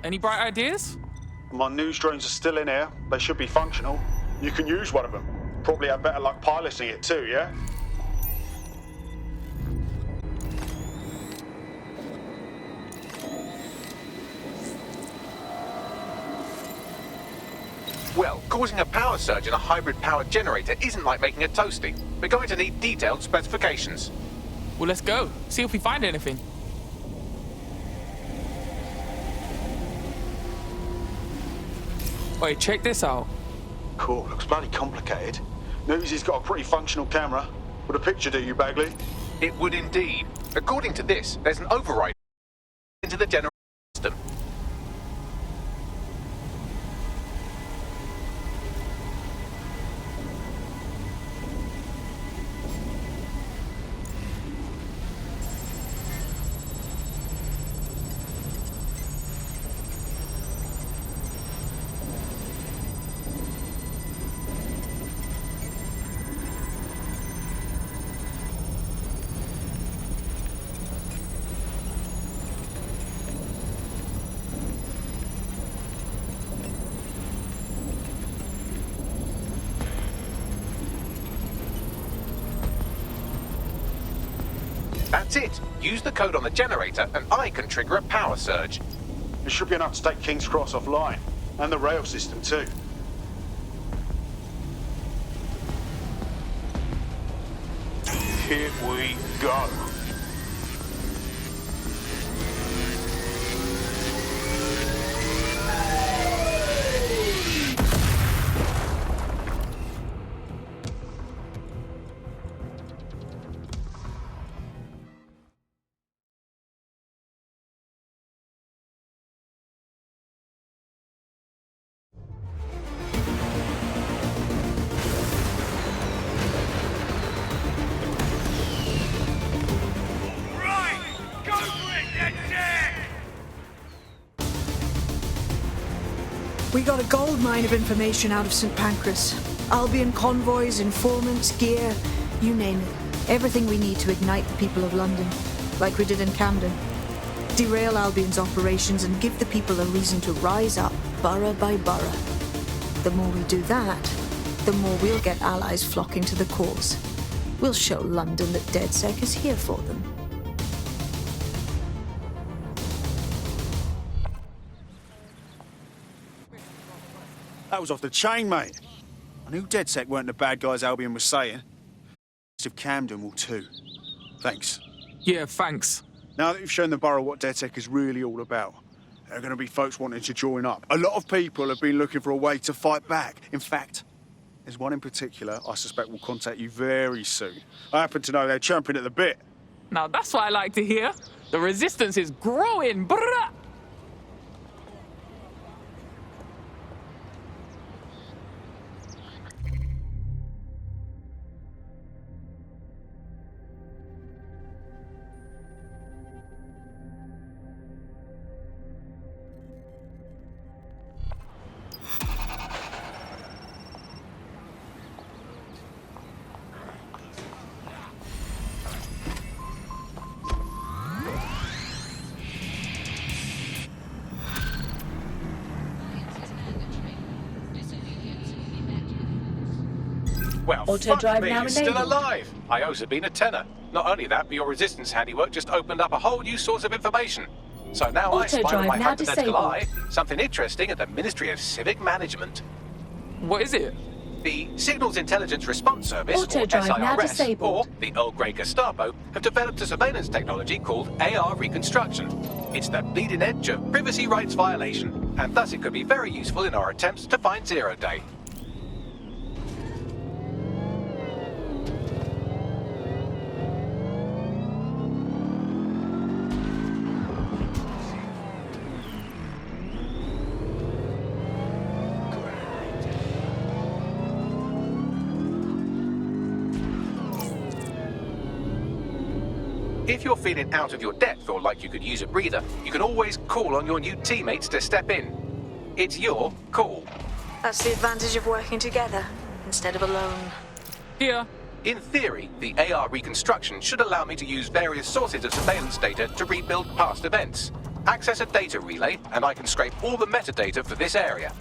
Any bright ideas? My news drones are still in here. They should be functional. You can use one of them. Probably have better luck piloting it too, yeah? Well, causing a power surge in a hybrid power generator isn't like making a toasty. We're going to need detailed specifications. Well, let's go. See if we find anything. Wait, check this out. Cool, looks bloody complicated. Newsy's got a pretty functional camera. Would a picture do you, Bagley? It would indeed. According to this, there's an override into the general system. That's it. Use the code on the generator and I can trigger a power surge. It should be enough to take King's Cross offline. And the rail system too. Here we go. We got a gold mine of information out of St. Pancras. Albion convoys, informants, gear, you name it. Everything we need to ignite the people of London, like we did in Camden. Derail Albion's operations and give the people a reason to rise up, borough by borough. The more we do that, the more we'll get allies flocking to the cause. We'll show London that DedSec is here for them. That was off the chain, mate. I knew DedSec weren't the bad guys Albion was saying. Of Camden will too. Thanks. Yeah, thanks. Now that you've shown the borough what DedSec is really all about, there are going to be folks wanting to join up. A lot of people have been looking for a way to fight back. In fact, there's one in particular I suspect will contact you very soon. I happen to know they're champing at the bit. Now that's what I like to hear. The resistance is growing. Brrrah! Well, Auto fuck drive me, now it's still enabled. alive. I owe Sabine a tenner. Not only that, but your resistance handiwork just opened up a whole new source of information. So now I Auto spy on drive my now hypothetical disabled. eye something interesting at the Ministry of Civic Management. What is it? The Signals Intelligence Response Service, Auto or drive now SIRS, disabled. or the Earl Grey Gestapo, have developed a surveillance technology called AR reconstruction. It's the bleeding edge of privacy rights violation, and thus it could be very useful in our attempts to find Zero Day. If you're feeling out of your depth or like you could use a breather, you can always call on your new teammates to step in. It's your call. That's the advantage of working together instead of alone. Here. In theory, the AR reconstruction should allow me to use various sources of surveillance data to rebuild past events. Access a data relay, and I can scrape all the metadata for this area.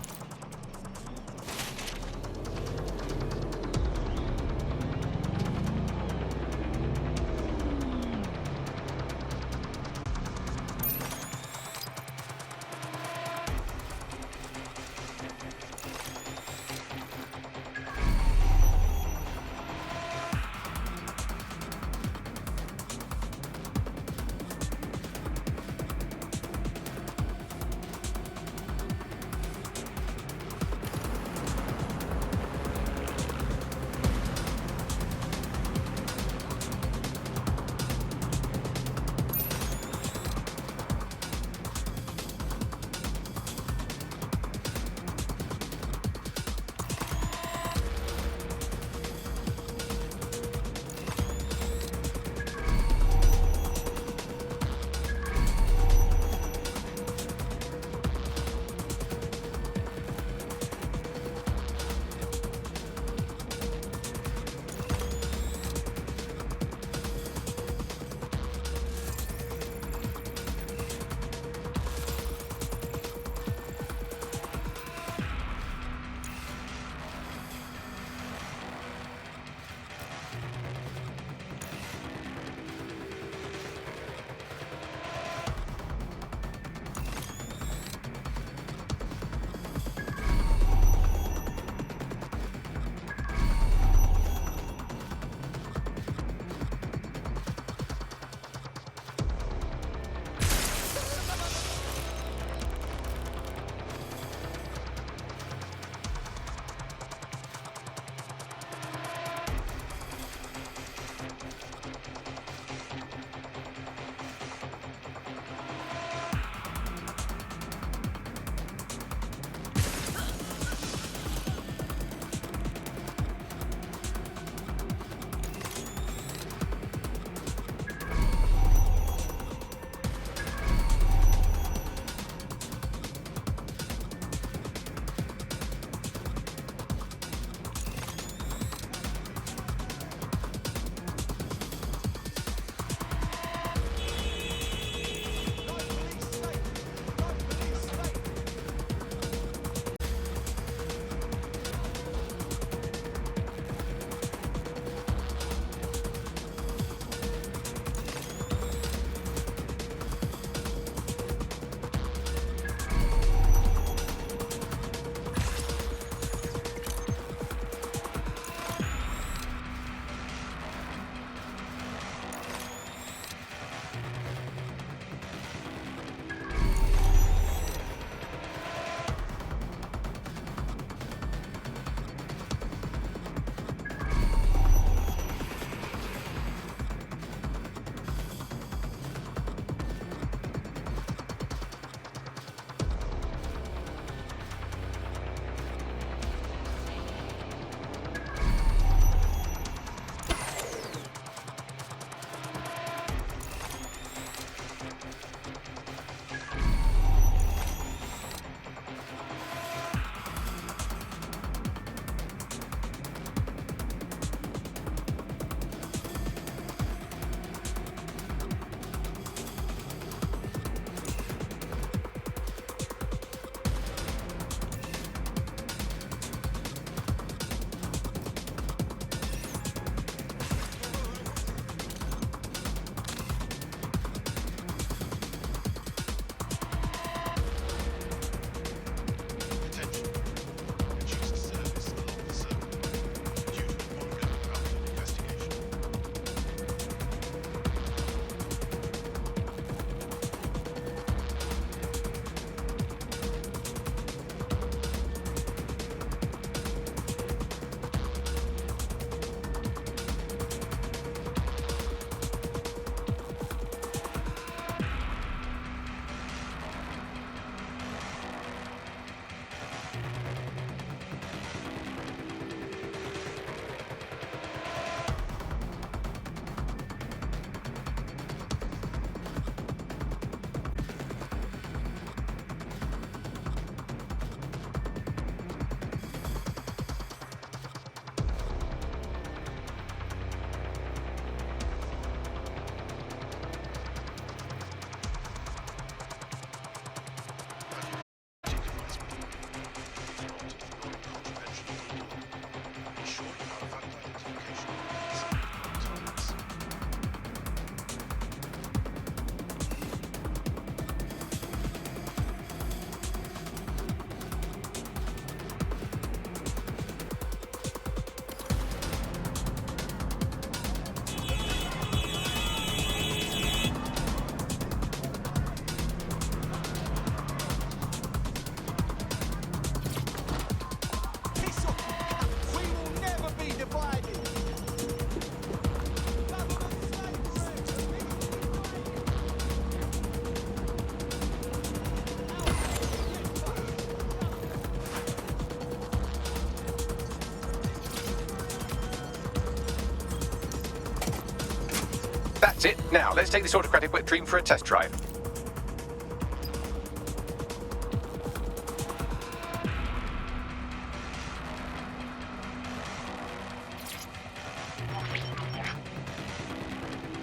That's it. Now, let's take this autocratic wet dream for a test drive.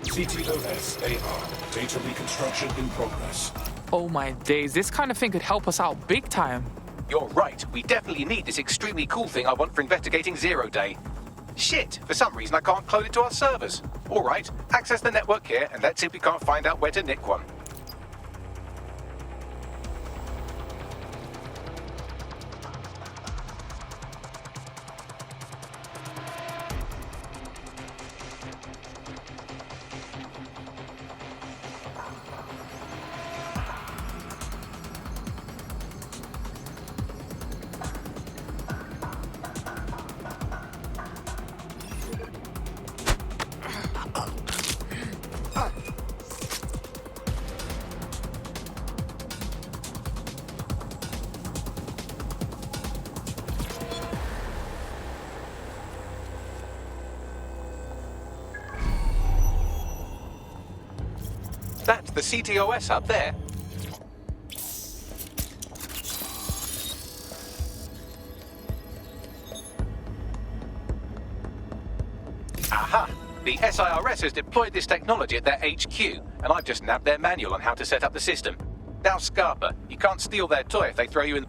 CTOS AR. Data reconstruction in progress. Oh my days, this kind of thing could help us out big time. You're right. We definitely need this extremely cool thing I want for investigating Zero Day. Shit, for some reason I can't clone it to our servers. All right, access the network here, and let's see if we can't find out where to nick one. That's the CTOS up there. Aha! The SIRS has deployed this technology at their HQ, and I've just nabbed their manual on how to set up the system. Now, Scarpa, you can't steal their toy if they throw you in...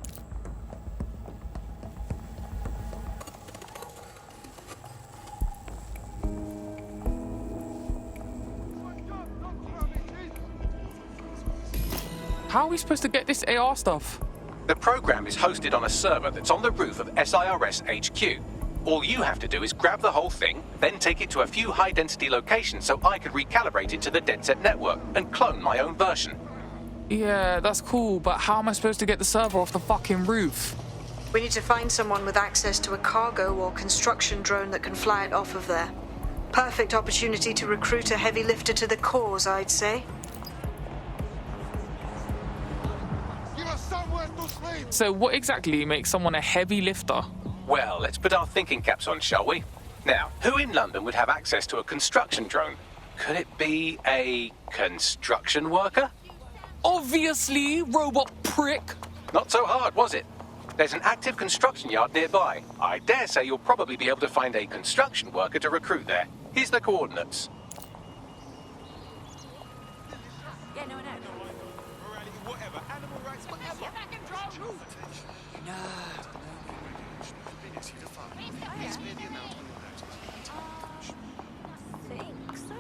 How are we supposed to get this AR stuff? The program is hosted on a server that's on the roof of SIRS HQ. All you have to do is grab the whole thing, then take it to a few high-density locations so I can recalibrate it to the DedSec network and clone my own version. Yeah, that's cool, but how am I supposed to get the server off the fucking roof? We need to find someone with access to a cargo or construction drone that can fly it off of there. Perfect opportunity to recruit a heavy lifter to the cause, I'd say. So what exactly makes someone a heavy lifter? Well, let's put our thinking caps on, shall we? Now, who in London would have access to a construction drone? Could it be a construction worker? Obviously, robot prick. Not so hard, was it? There's an active construction yard nearby. I dare say you'll probably be able to find a construction worker to recruit there. Here's the coordinates. Yeah, no, I know. Whatever, animal rights, whatever. Get back in drones. No. It's merely an outcome I think so.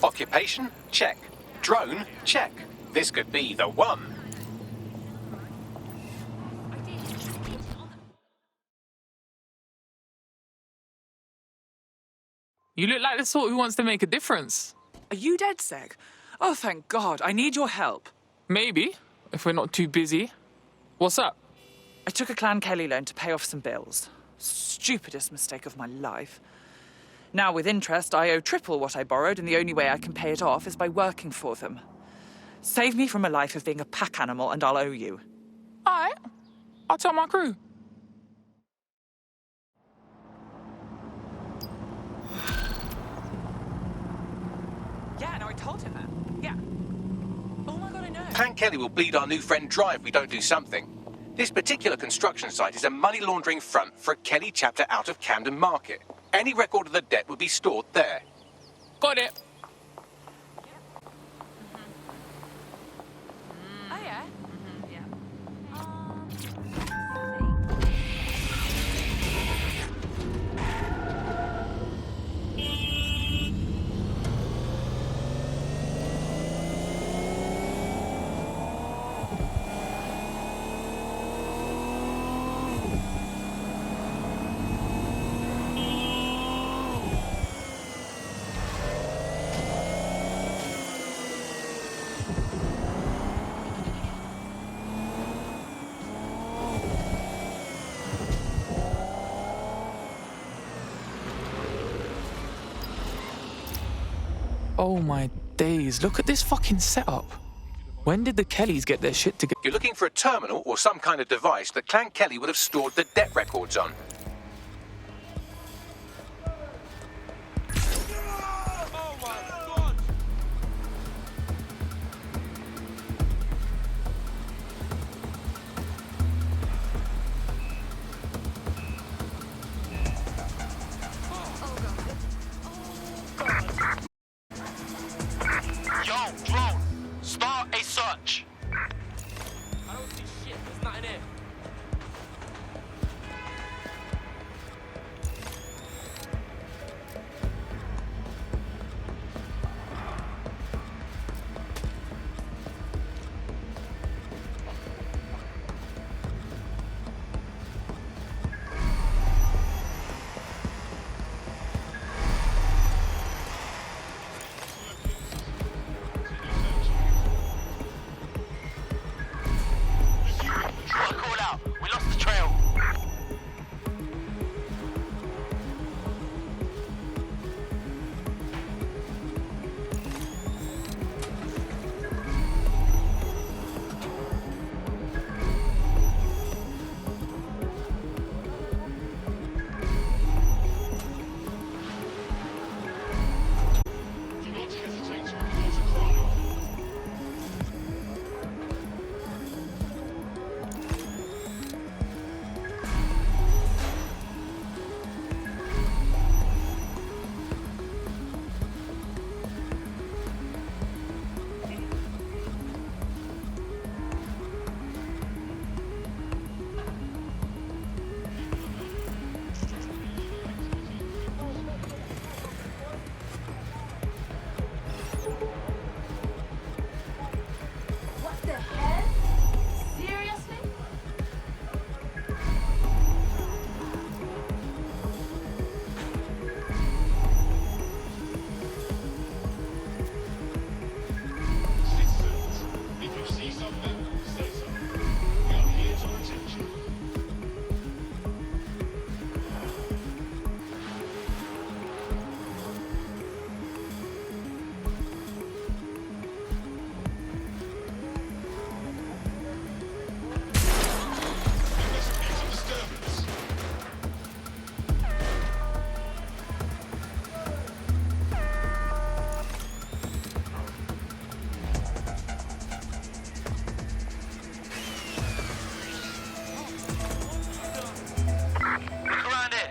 Occupation? Check. Drone? Check. This could be the one. You look like the sort who wants to make a difference. Are you DedSec? Oh, thank God. I need your help. Maybe, if we're not too busy. What's up? I took a Clan Kelly loan to pay off some bills. Stupidest mistake of my life. Now, with interest, I owe triple what I borrowed, and the only way I can pay it off is by working for them. Save me from a life of being a pack animal, and I'll owe you. All right. I'll tell my crew. Yeah, no, I told him that. Yeah. Oh my God, I know. Clan Kelly will bleed our new friend dry if we don't do something. This particular construction site is a money laundering front for a Kelly chapter out of Camden Market. Any record of the debt would be stored there. Got it. Oh, yeah? Oh my days, look at this fucking setup. When did the Kellys get their shit together? You're looking for a terminal or some kind of device that Clan Kelly would have stored the debt records on. Yo, drone, start a search. I don't see shit. There's nothing in. Call out. We lost the trail. What the hell? Seriously? If you see something, say so. We are here to protect you. Investigate a disturbance. Look around here.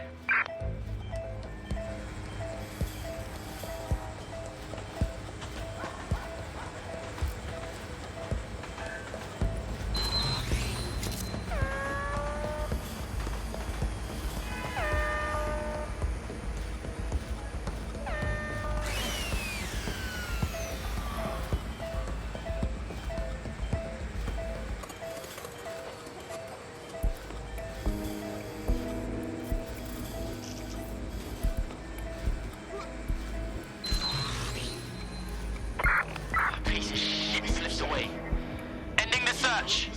Piece of shit slips away. Ending the search.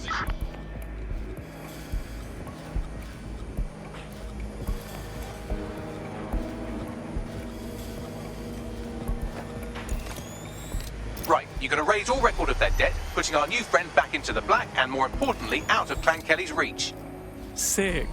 Right, you're going to raise all record of that debt, putting our new friend back into the black and, more importantly, out of Clan Kelly's reach. Sick.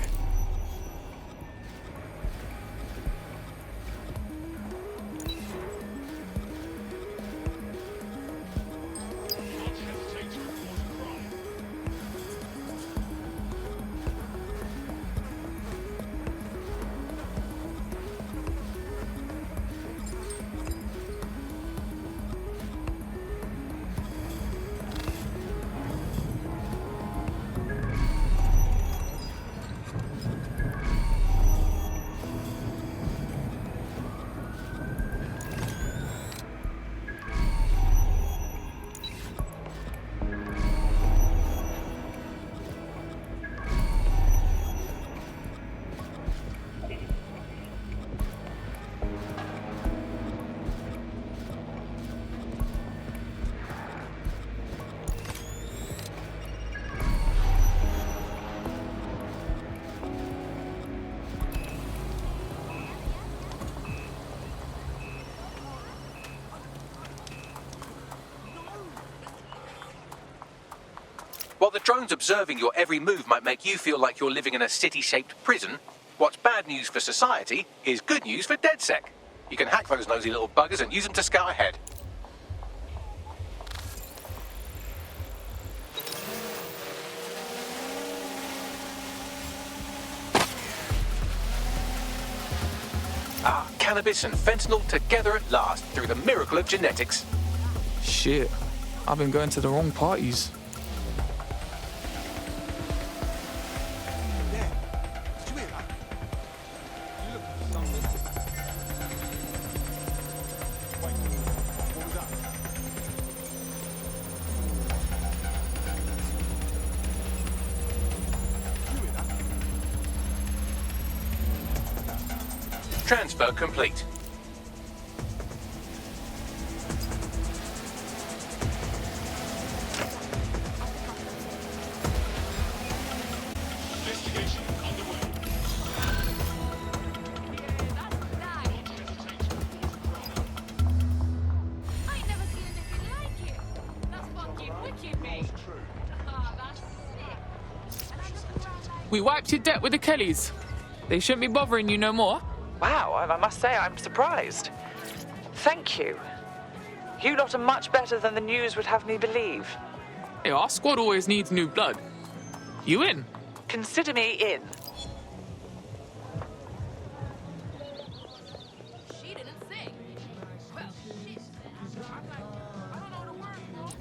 While the drones observing your every move might make you feel like you're living in a city-shaped prison, what's bad news for society is good news for DedSec. You can hack those nosy little buggers and use them to scout ahead. Ah, cannabis and fentanyl together at last through the miracle of genetics. Shit, I've been going to the wrong parties. Transfer complete. Investigation underway. I ain't never seen anything like it. That's fucking wicked, mate. Ah, that's sick. And I look around like... We wiped your debt with the Kellys. They shouldn't be bothering you no more. Wow, I must say I'm surprised. Thank you. You lot are much better than the news would have me believe. Hey, our squad always needs new blood. You in? Consider me in. She didn't sing. Well, shit. I'm like, I don't know the words, bro.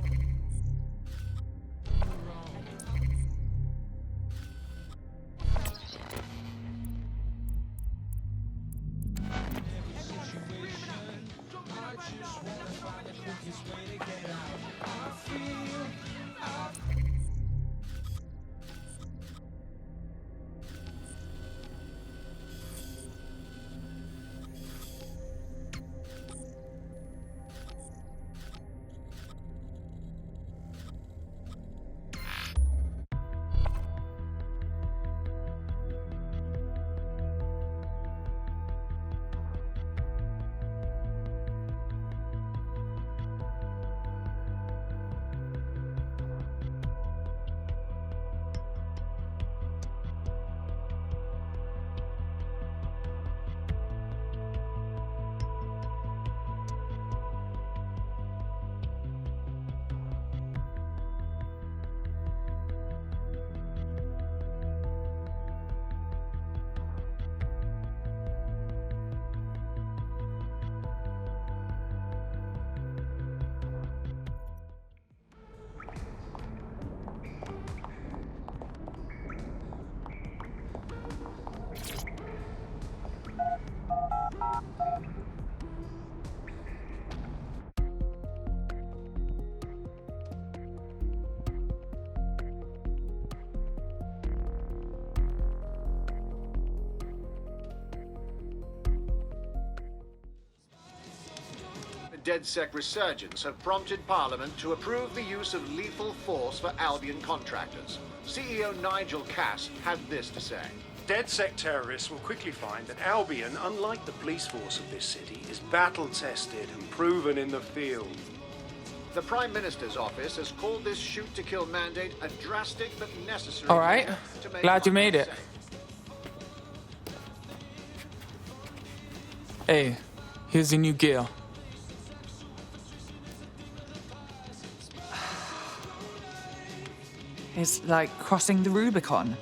DedSec resurgence have prompted Parliament to approve the use of lethal force for Albion contractors. CEO Nigel Cass had this to say. DedSec terrorists will quickly find that Albion, unlike the police force of this city, is battle-tested and proven in the field. The Prime Minister's office has called this shoot-to-kill mandate a drastic but necessary... All right, glad you made it. Hey, here's your new gear. It's like crossing the Rubicon.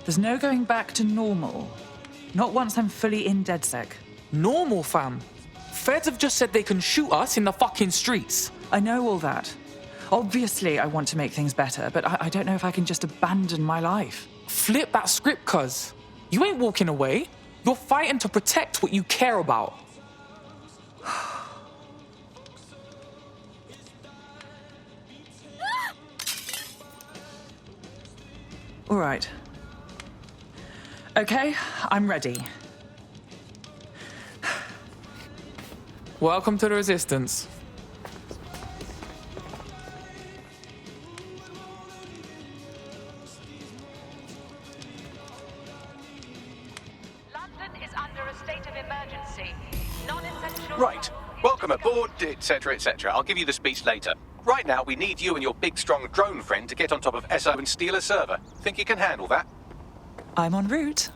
There's no going back to normal. Not once I'm fully in DedSec. Normal, fam. Feds have just said they can shoot us in the fucking streets. I know all that. Obviously, I want to make things better, but I don't know if I can just abandon my life. Flip that script, cuz. You ain't walking away. You're fighting to protect what you care about. All right. Okay, I'm ready. Welcome to the Resistance. London is under a state of emergency. Non-essential... Right. Welcome aboard, etc., etc. I'll give you the speech later. Right now, we need you and your big, strong drone friend to get on top of SO and steal a server. Think you can handle that? I'm en route.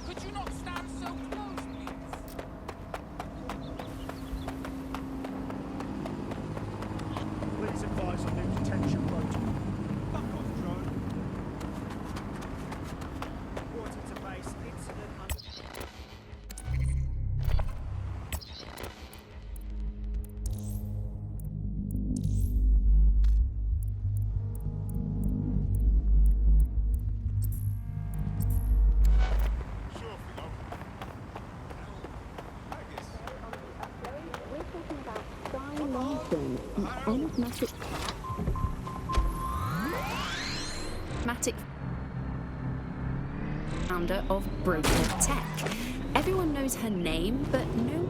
Could you not stand so close, please? Please advise on new detention protocol. Back off, drone. Water to base. Incident under... Matic founder of Broker Tech. Everyone knows her name, but no.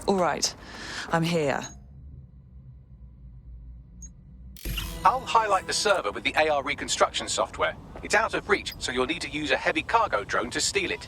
All right, I'm here. I'll highlight the server with the AR reconstruction software. It's out of reach, so you'll need to use a heavy cargo drone to steal it.